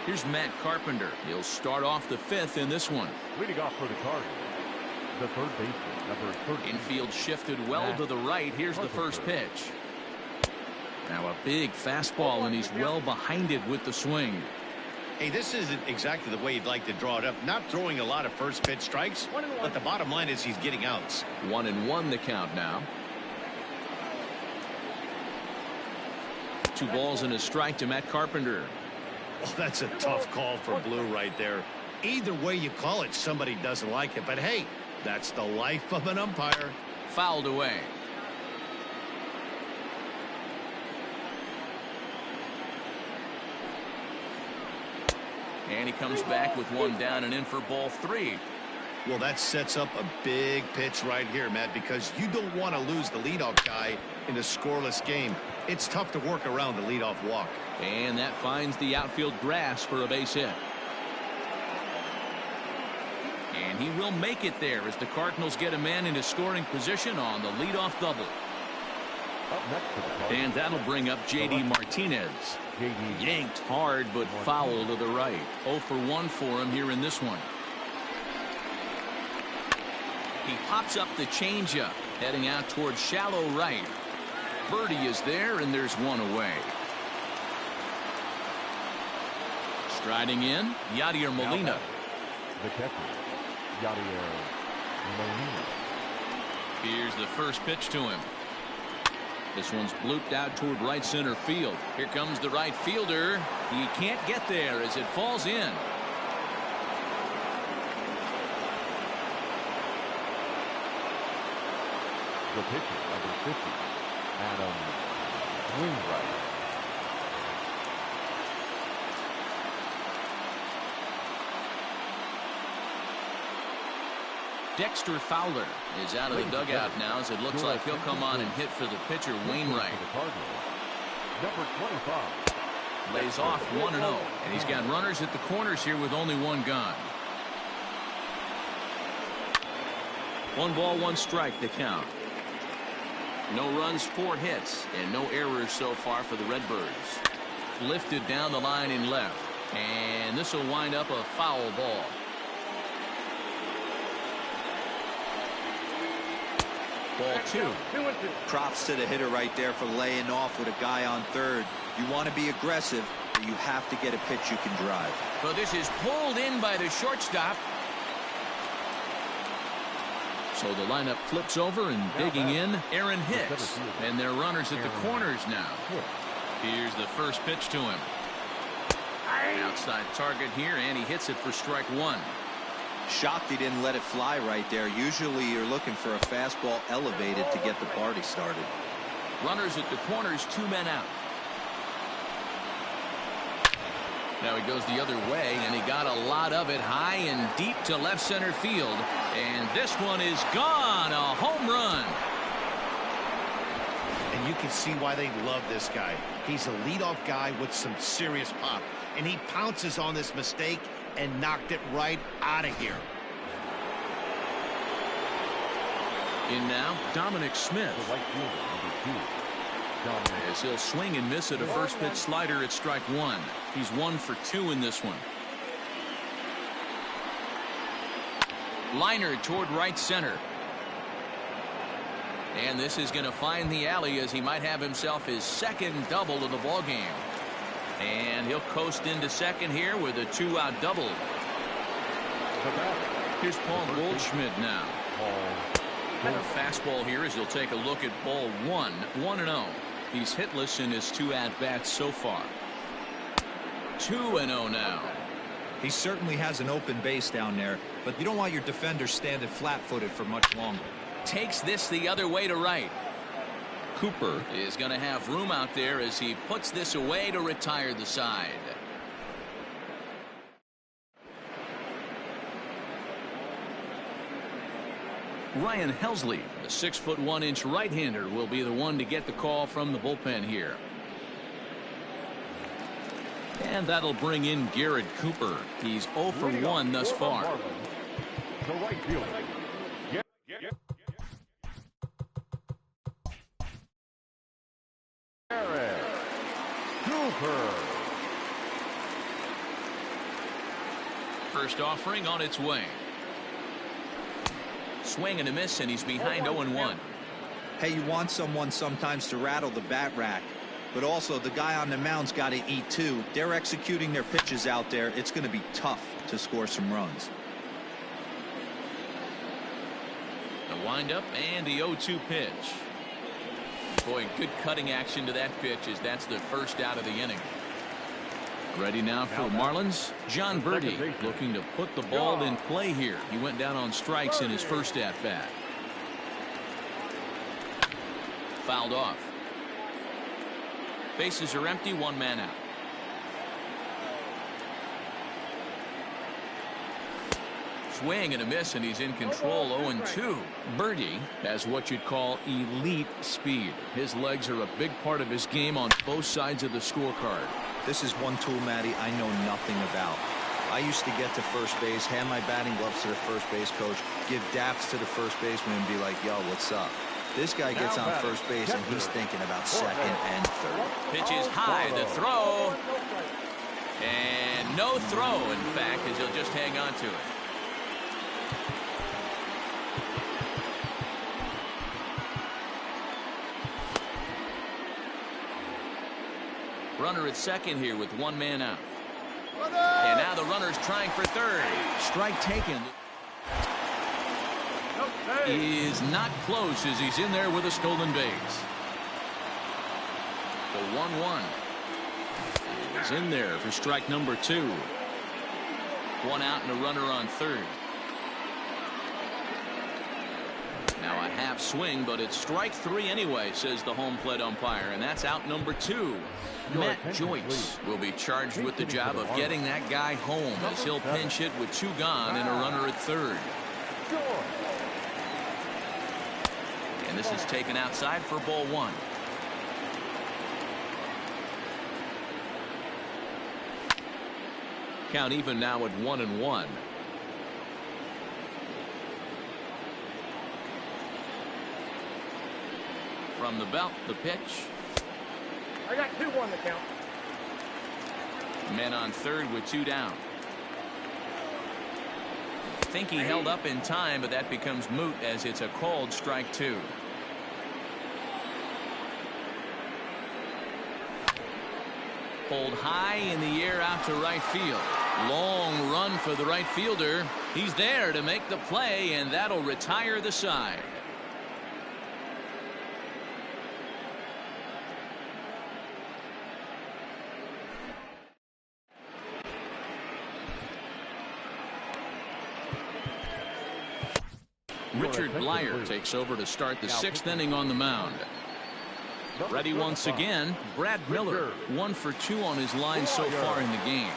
Here's Matt Carpenter. He'll start off the 5th in this one. Leading off for the Cardinals, the third baseman, number 13. Infield shifted well to the right. Here's the first pitch. Now a big fastball, and he's well behind it with the swing. Hey, this isn't exactly the way you'd like to draw it up. Not throwing a lot of first pitch strikes, but the bottom line is he's getting outs. 1-1 the count now. 2 balls and a strike to Matt Carpenter. Oh, that's a tough call for Blue right there. Either way you call it, somebody doesn't like it. But hey, that's the life of an umpire. Fouled away. And he comes back with 1 down and in for ball 3. Well, that sets up a big pitch right here, Matt, because you don't want to lose the leadoff guy in a scoreless game. It's tough to work around the leadoff walk. And that finds the outfield grass for a base hit. And he will make it there as the Cardinals get a man into scoring position on the leadoff double. Up next for the Cardinals. And that'll bring up J.D. Martinez. Yanked hard, but foul to the right. 0 for 1 for him here in this one. He pops up the changeup, heading out towards shallow right. Birdie is there, and there's 1 away. Striding in, Yadier Molina. The catcher, Yadier Molina. Here's the first pitch to him. This one's blooped out toward right center field. Here comes the right fielder. He can't get there as it falls in. The pitcher, number 50, Adam Wainwright. Dexter Fowler is out of the dugout now as it looks like he'll come on and hit for the pitcher, Wainwright. Number 25. Lays off 1-0, and he's got runners at the corners here with only 1 gone. 1 ball, 1 strike to count. No runs, 4 hits, and no errors so far for the Redbirds. Lifted down the line in left, and this will wind up a foul ball. Ball 2. Props to the hitter right there for laying off with a guy on third. You want to be aggressive, but you have to get a pitch you can drive. So this is pulled in by the shortstop. So the lineup flips over, and digging in, Aaron Hicks. And they're runners at the corners now. Here's the first pitch to him. Outside target here, and he hits it for strike 1. Shocked he didn't let it fly right there. Usually you're looking for a fastball elevated to get the party started. Runners at the corners, 2 men out. Now he goes the other way, and he got a lot of it high and deep to left center field. And this one is gone. A home run. And you can see why they love this guy. He's a leadoff guy with some serious pop. And he pounces on this mistake and knocked it right out of here. In now, Dominic Smith. The right fielder, number 2, Dominic. As he'll swing and miss at a first pitch slider at strike 1. He's 1 for 2 in this one. Liner toward right center. And this is going to find the alley as he might have himself his 2nd double of the ball game. And he'll coast into second here with a 2-out double. Here's Paul Goldschmidt now. And a fastball here as he'll take a look at ball 1. 1-0. He's hitless in his 2 at-bats so far. 2-0 now. He certainly has an open base down there, but you don't want your defender standing flat-footed for much longer. Takes this the other way to right. Cooper is going to have room out there as he puts this away to retire the side. Ryan Helsley, the 6'1" right-hander, will be the one to get the call from the bullpen here. And that'll bring in Garrett Cooper. He's 0 for 1 thus far. The right fielder. Garrett Cooper. First offering on its way. Swing and a miss, and he's behind 0-1. Hey, you want someone sometimes to rattle the bat rack, but also the guy on the mound's got to eat too. They're executing their pitches out there. It's going to be tough to score some runs. The windup and the 0-2 pitch. Boy, good cutting action to that pitch as that's the first out of the inning. Ready now for the Marlins. John Birdie looking to put the ball in play here. He went down on strikes in his first at bat. Fouled off. Bases are empty, 1 man out. Swing and a miss, and he's in control. 0-2. Birdie has what you'd call elite speed. His legs are a big part of his game on both sides of the scorecard. This is one tool, Matty, I know nothing about. I used to get to first base, hand my batting gloves to the first base coach, give daps to the first baseman, and be like, yo, what's up? This guy gets on first base, and he's thinking about second and third. Pitch is high, the throw. And no throw, in fact, as he'll just hang on to it. Runner at second here with 1 man out. And now the runner's trying for third. Strike taken. Is not close as he's in there with a stolen base. The 1-1 is in there for strike number 2. 1 out and a runner on third. Now a half swing, but it's strike 3 anyway, says the home plate umpire, and that's out number 2. Matt Joyce will be charged with the job of getting that guy home as he'll pinch hit with 2 gone and a runner at third. And this is taken outside for ball 1. Count even now at 1-1. From the belt, the pitch. I got 2-1 to count. Men on third with 2 down. Think he held up in time, but that becomes moot as it's a called strike 2. Pulled high in the air out to right field. Long run for the right fielder. He's there to make the play, and that'll retire the side. Richard Blyer takes over to start the 6th inning on the mound. Ready once again, Brad Miller, 1 for 2 on his line so far in the game.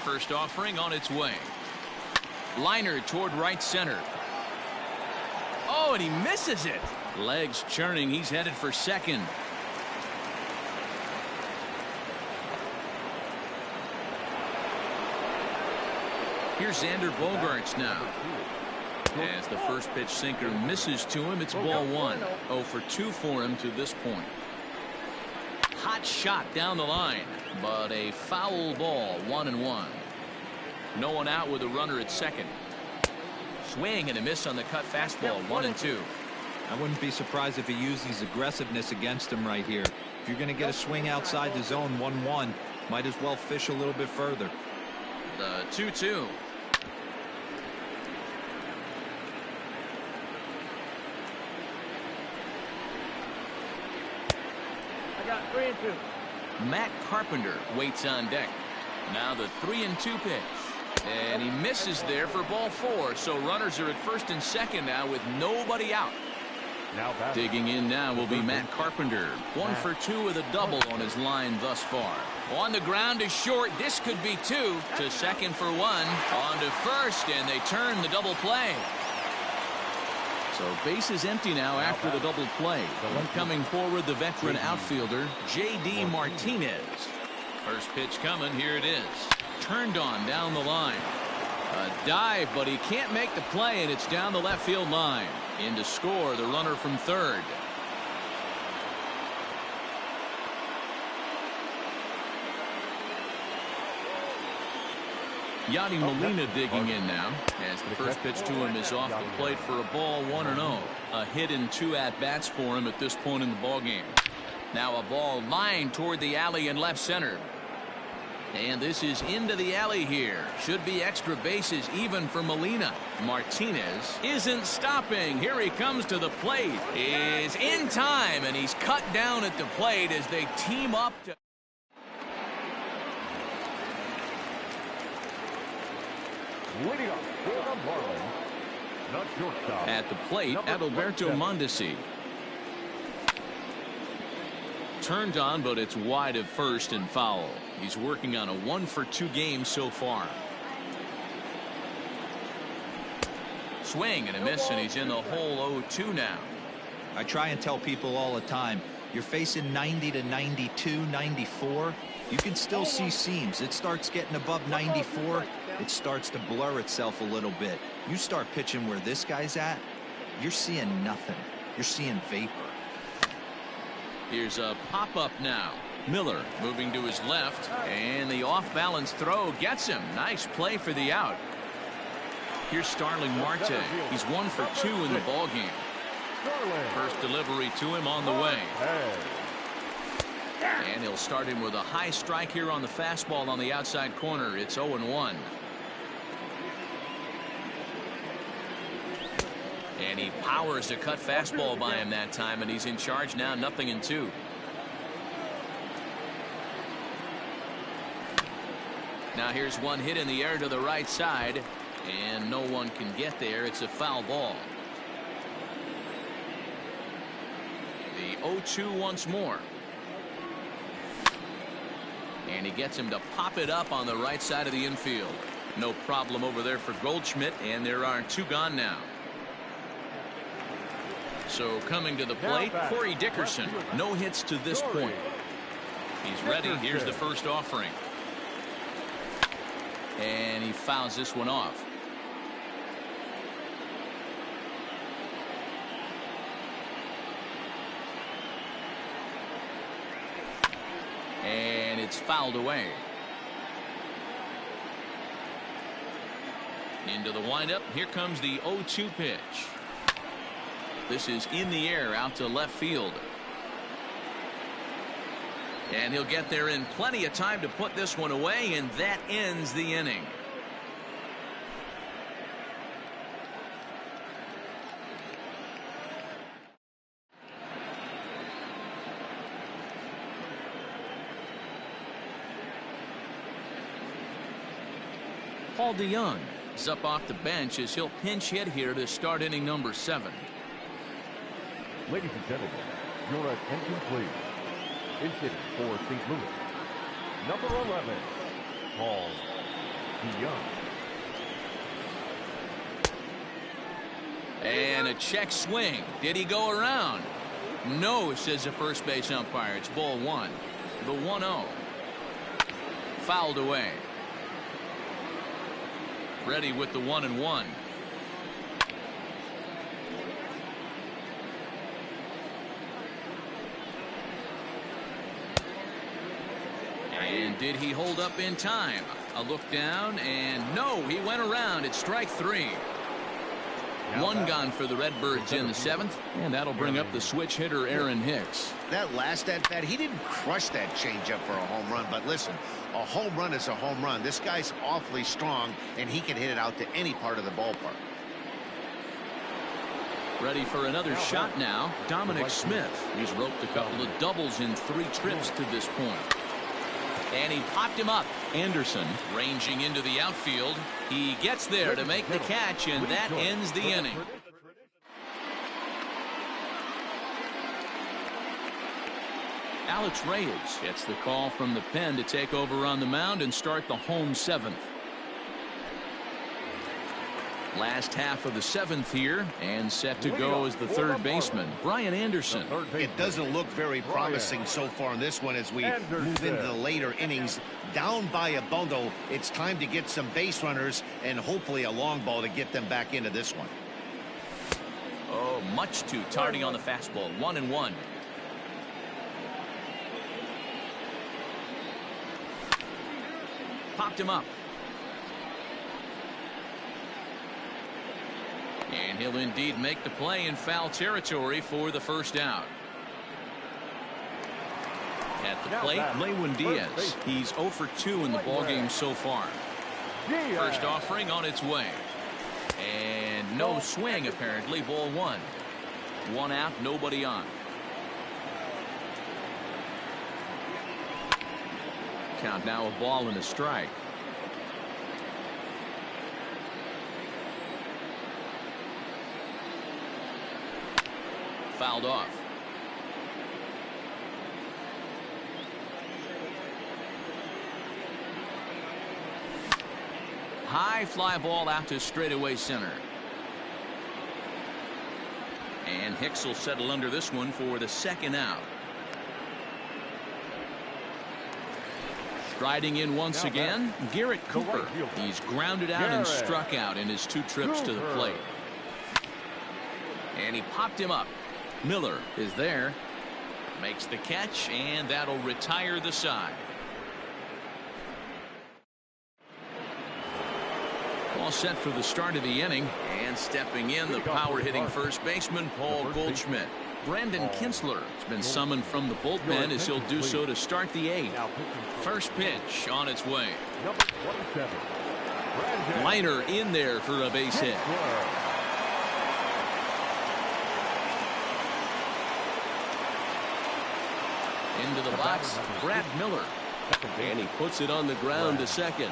First offering on its way. Liner toward right center. Oh, and he misses it. Legs churning, he's headed for second. Here's Xander Bogaerts now. As the first pitch sinker misses to him, it's ball 1. 0 for 2 for him to this point. Hot shot down the line, but a foul ball. 1-1. No one out with a runner at second. Swing and a miss on the cut fastball. 1-2. I wouldn't be surprised if he used his aggressiveness against him right here. If you're going to get a swing outside the zone 1-1, might as well fish a little bit further. The 2-2. Got 3-2. Matt Carpenter waits on deck. Now the 3-2 pitch, and he misses there for ball 4. So runners are at first and second now with nobody out. Digging in now will be Matt Carpenter. 1 for 2 with a double on his line thus far. On the ground is short. This could be 2. To second for 1. On to first, and they turn the double play. So base is empty now after the double play. Coming forward, the veteran outfielder, J.D. Martinez. First pitch coming. Here it is. Turned on down the line. A dive, but he can't make the play, and it's down the left field line. In to score, the runner from third. Yadi Molina digging in now as the first pitch to him is off the plate for a ball, 1-0. A hit and 2 at-bats for him at this point in the ballgame. Now a ball lined toward the alley in left center. And this is into the alley here. Should be extra bases even for Molina. Martinez isn't stopping. Here he comes to the plate. Is in time, and he's cut down at the plate as they team up to... Leading up for the Marlins, not shortstop. At the plate, Adalberto Mondesi. Turned on, but it's wide of first and foul. He's working on a 1-for-2 game so far. Swing and a miss, and he's in the hole 0-2 now. I try and tell people all the time, you're facing 90 to 92, 94. You can still see seams. It starts getting above 94. It starts to blur itself a little bit. You start pitching where this guy's at, you're seeing nothing. You're seeing vapor. Here's a pop-up now. Miller moving to his left, and the off-balance throw gets him. Nice play for the out. Here's Starling Marte. He's 1 for 2 in the ballgame. First delivery to him on the way. And he'll start him with a high strike here on the fastball on the outside corner. It's 0-1. And he powers a cut fastball by him that time, and he's in charge now, 0-2. Now here's one hit in the air to the right side, and no one can get there. It's a foul ball. The 0-2 once more. And he gets him to pop it up on the right side of the infield. No problem over there for Goldschmidt, and there are 2 gone now. So coming to the plate, Corey Dickerson. No hits to this point. He's ready. Here's the first offering. And he fouls this one off. And it's fouled away. Into the windup. Here comes the 0-2 pitch. This is in the air out to left field. And he'll get there in plenty of time to put this one away, and that ends the inning. Paul DeYoung is up off the bench as he'll pinch hit here to start inning number 7. Ladies and gentlemen, your attention please. Is hitting for St. Louis, number 11, Paul DeYoung. And a check swing. Did he go around? No, says the first base umpire. It's ball 1. The 1-0. Fouled away. Ready with the 1-1. And did he hold up in time? A look down, and no, he went around. It's strike 3. 1 gone for the Redbirds in the 7th, and that'll bring up the switch hitter Aaron Hicks. That last at bat, he didn't crush that changeup for a home run, but listen, a home run is a home run. This guy's awfully strong, and he can hit it out to any part of the ballpark. Ready for another shot now. Dominic Smith. He's roped a couple of doubles in 3 trips to this point. And he popped him up. Anderson ranging into the outfield. He gets there to make the catch, and that ends the inning. Alex Reyes gets the call from the pen to take over on the mound and start the home 7th. Last half of the 7th here, and set to go as the third baseman, Brian Anderson. It doesn't look very promising so far in this one as we move into the later innings. Down by a bundle, it's time to get some base runners and hopefully a long ball to get them back into this one. Oh, much too tardy on the fastball. 1-1. Popped him up. And he'll indeed make the play in foul territory for the first out. At the plate, Lewin Diaz. He's 0 for 2 in the ballgame so far. First offering on its way. And no swing, apparently. Ball 1. 1 out, nobody on. Count now, a ball and a strike. Fouled off. High fly ball out to straightaway center. And Hicks will settle under this one for the second out. Striding in once again, Garrett Cooper. He's grounded out and struck out in his 2 trips to the plate. And he popped him up. Miller is there. Makes the catch, and that'll retire the side. All set for the start of the inning, and stepping in, the power-hitting first baseman, Paul Goldschmidt. Brandon Kinsler has been summoned from the bullpen as he'll do so to start the 8th. First pitch on its way. Liner in there for a base hit. Into the box, Brad Miller. And he puts it on the ground to second.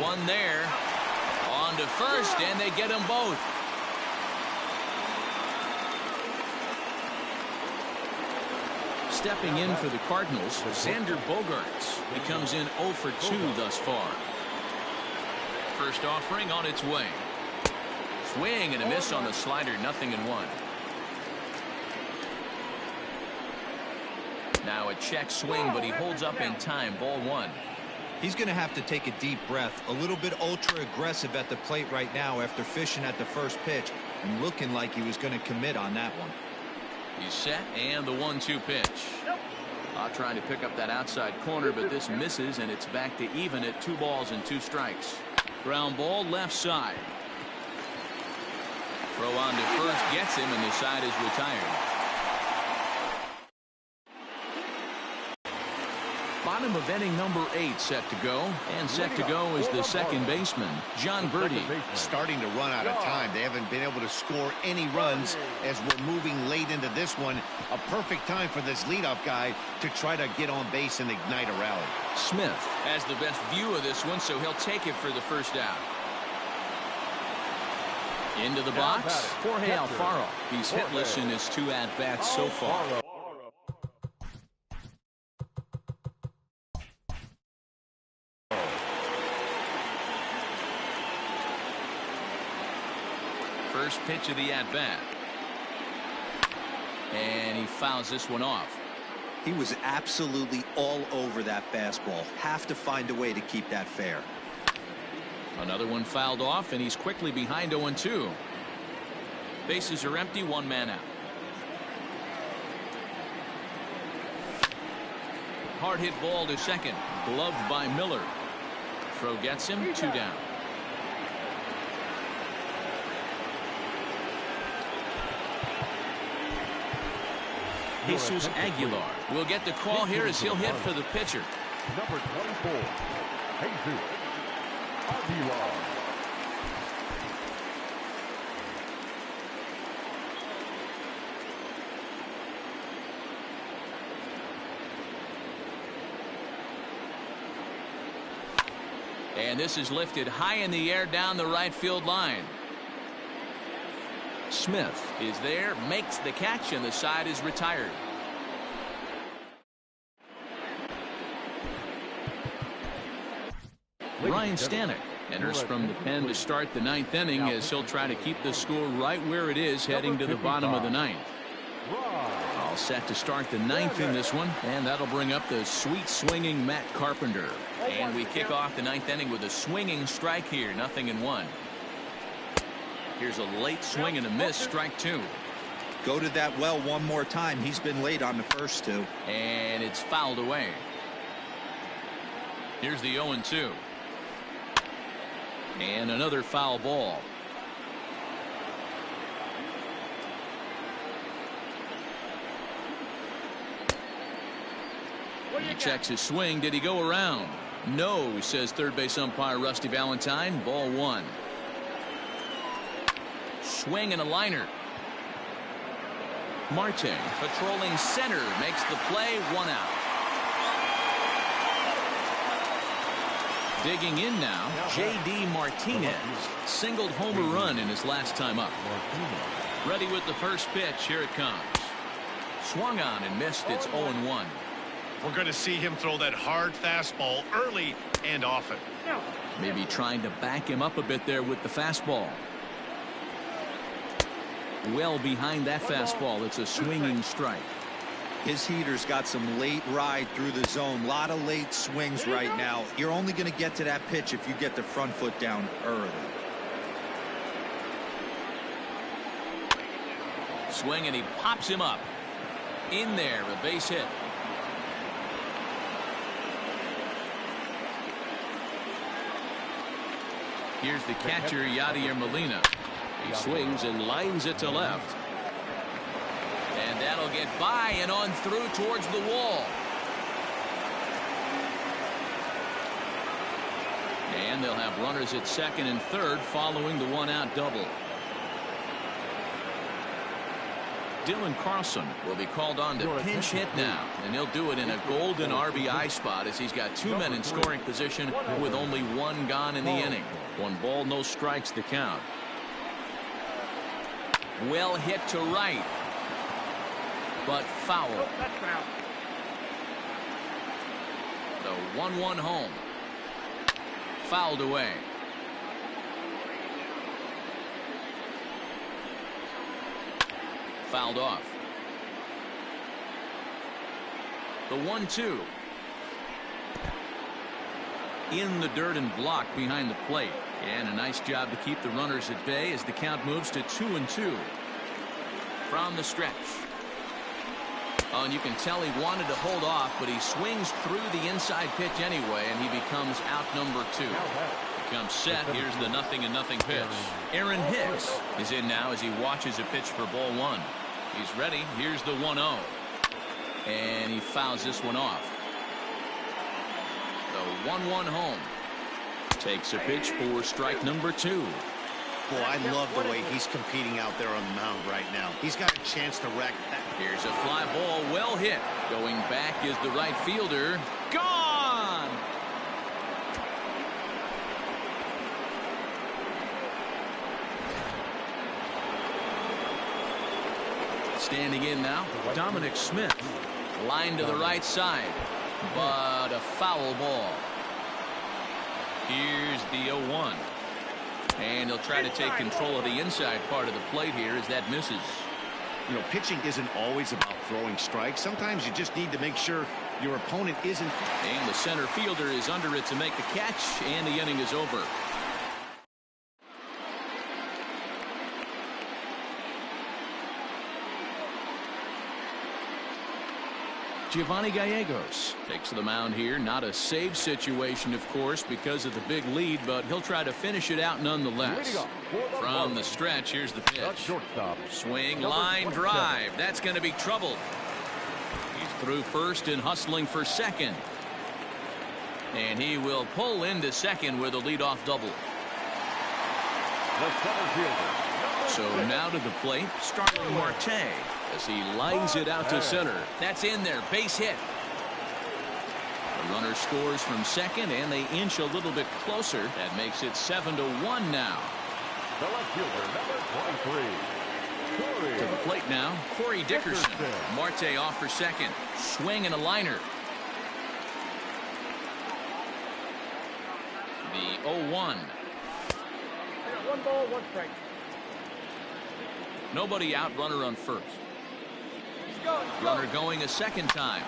One there. On to first, and they get them both. Stepping in for the Cardinals, Xander Bogaerts. He comes in 0 for 2 thus far. First offering on its way. Swing and a miss on the slider, 0-1. Now a check swing, but he holds up in time. Ball 1. He's going to have to take a deep breath. A little bit ultra aggressive at the plate right now after fishing at the first pitch and looking like he was going to commit on that one. He's set, and the 1-2 pitch. Trying to pick up that outside corner, but this misses, and it's back to even at 2 balls and 2 strikes. Ground ball left side. Throw on to first gets him, and the side is retired. Bottom of inning number 8 set to go, and set to go is the second baseman, John Birdie. Starting to run out of time. They haven't been able to score any runs as we're moving late into this one. A perfect time for this leadoff guy to try to get on base and ignite a rally. Smith has the best view of this one, so he'll take it for the first out. Into the box, Jorge Alfaro. He's hitless in his 2 at-bats so far. First pitch of the at-bat. And he fouls this one off. He was absolutely all over that fastball. Have to find a way to keep that fair. Another one fouled off, and he's quickly behind 0-2. Bases are empty, 1 man out. Hard hit ball to second. Gloved by Miller. Throw gets him, 2 down. Jesus Aguilar will get the call here as he'll hit for the pitcher. Number 24, Jesus Aguilar. And this is lifted high in the air down the right field line. Smith is there, makes the catch, and the side is retired. Ryan Stanek Enters from the pen to start the ninth inning as he'll try to keep the score right where it is heading to the bottom of the ninth. All set to start the ninth in this one, and that'll bring up the sweet swinging Matt Carpenter. And we kick off the ninth inning with a swinging strike here, 0-1. Here's a late swing and a miss, strike two. Go to that well one more time. He's been late on the first two. And it's fouled away. Here's the 0-2. And another foul ball. He checks his swing. Did he go around? No, says third base umpire Rusty Valentine. Ball one. Swing and a liner. Marte patrolling center makes the play, one out. Digging in now, J.D. Martinez singled homer run in his last time up. Ready with the first pitch. Here it comes. Swung on and missed. It's 0-1. We're going to see him throw that hard fastball early and often. Maybe trying to back him up a bit there with the fastball. Well behind that fastball. It's a swinging strike. His heater's got some late ride through the zone. A lot of late swings right now. You're only going to get to that pitch if you get the front foot down early. Swing and he pops him up. In there, a base hit. Here's the catcher, Yadier Molina. He swings and lines it to left. And that'll get by and on through towards the wall. And they'll have runners at second and third following the one-out double. Dylan Carlson will be called on to pinch hit now, and he'll do it in a golden RBI spot as he's got two men in scoring position with only one gone in the inning. One ball, no strikes, the count. Well hit to right, but foul. The 1-1 home. Fouled away. Fouled off. The 1-2. In the dirt and blocked behind the plate. And a nice job to keep the runners at bay as the count moves to 2-2. From the stretch. Oh, and you can tell he wanted to hold off, but he swings through the inside pitch anyway, and he becomes out number two. Comes set. Here's the 0-0 pitch. Aaron Hicks is in now as he watches a pitch for ball one. He's ready. Here's the 1-0. And he fouls this one off. The 1-1 home. Takes a pitch for strike number two. Boy, I love the way he's competing out there on the mound right now. He's got a chance to wreck that. Here's a fly ball, well hit. Going back is the right fielder. Gone! Standing in now, Dominic Smith. Line to the right side, but a foul ball. Here's the 0-1. And he'll try to take control of the inside part of the plate here as that misses. You know, pitching isn't always about throwing strikes. Sometimes you just need to make sure your opponent isn't. And the center fielder is under it to make the catch, and the inning is over. Giovanni Gallegos takes the mound here. Not a save situation, of course, because of the big lead, but he'll try to finish it out nonetheless. From the stretch, here's the pitch. Swing, line, drive. That's going to be trouble. He's through first and hustling for second. And he will pull into second with a leadoff double. So now to the plate, Starling Marte, as he lines it out to center. That's in there, base hit. The runner scores from second, and they inch a little bit closer. That makes it 7-1 now. The left fielder, number 23. To the plate now, Corey Dickerson. Marte off for second. Swing and a liner. The 0-1. One ball, one strike. Nobody out, runner on first. Runner going a second time.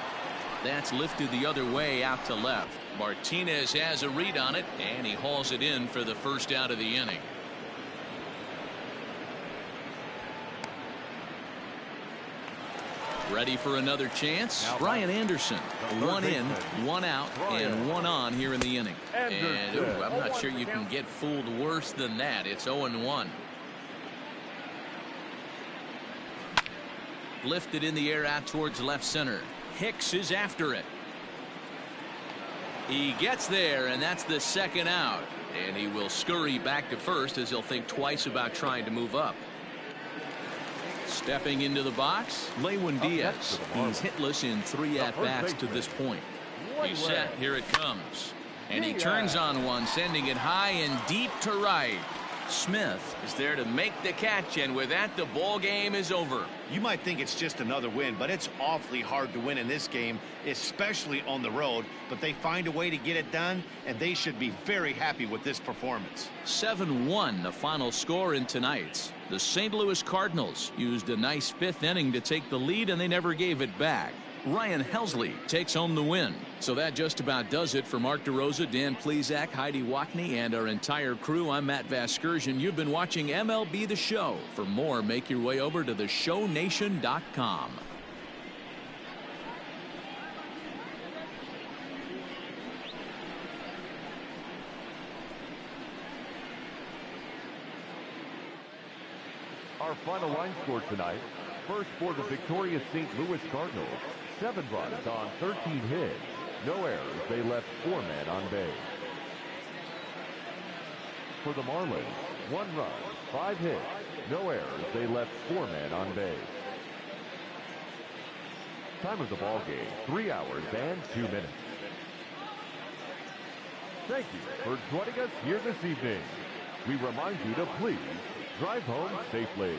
That's lifted the other way out to left. Martinez has a read on it, and he hauls it in for the first out of the inning. Ready for another chance. Brian Anderson. One in, one out, and one on here in the inning. And I'm not sure you can get fooled worse than that. It's 0-1. Lifted in the air out towards left center. Hicks is after it. He gets there, and that's the second out. And he will scurry back to first as he'll think twice about trying to move up. Stepping into the box, Lewin Diaz. He's hitless in 3 at-bats to this point. He's set. Here it comes. And he turns on one, sending it high and deep to right. Smith is there to make the catch, and with that, the ball game is over. You might think it's just another win, but it's awfully hard to win in this game, especially on the road. But they find a way to get it done, and they should be very happy with this performance. 7-1, the final score in tonight's. The St. Louis Cardinals used a nice 5th inning to take the lead, and they never gave it back. Ryan Helsley takes home the win. So that just about does it for Mark DeRosa, Dan Plesac, Heidi Watney, and our entire crew. I'm Matt Vasgersian. You've been watching MLB The Show. For more, make your way over to theshownation.com. Our final line score tonight. First for the victorious St. Louis Cardinals. 7 runs on 13 hits. No errors. They left 4 men on base. For the Marlins, 1 run, 5 hits. No errors. They left 4 men on base. Time of the ball game, 3 hours and 2 minutes. Thank you for joining us here this evening. We remind you to please drive home safely.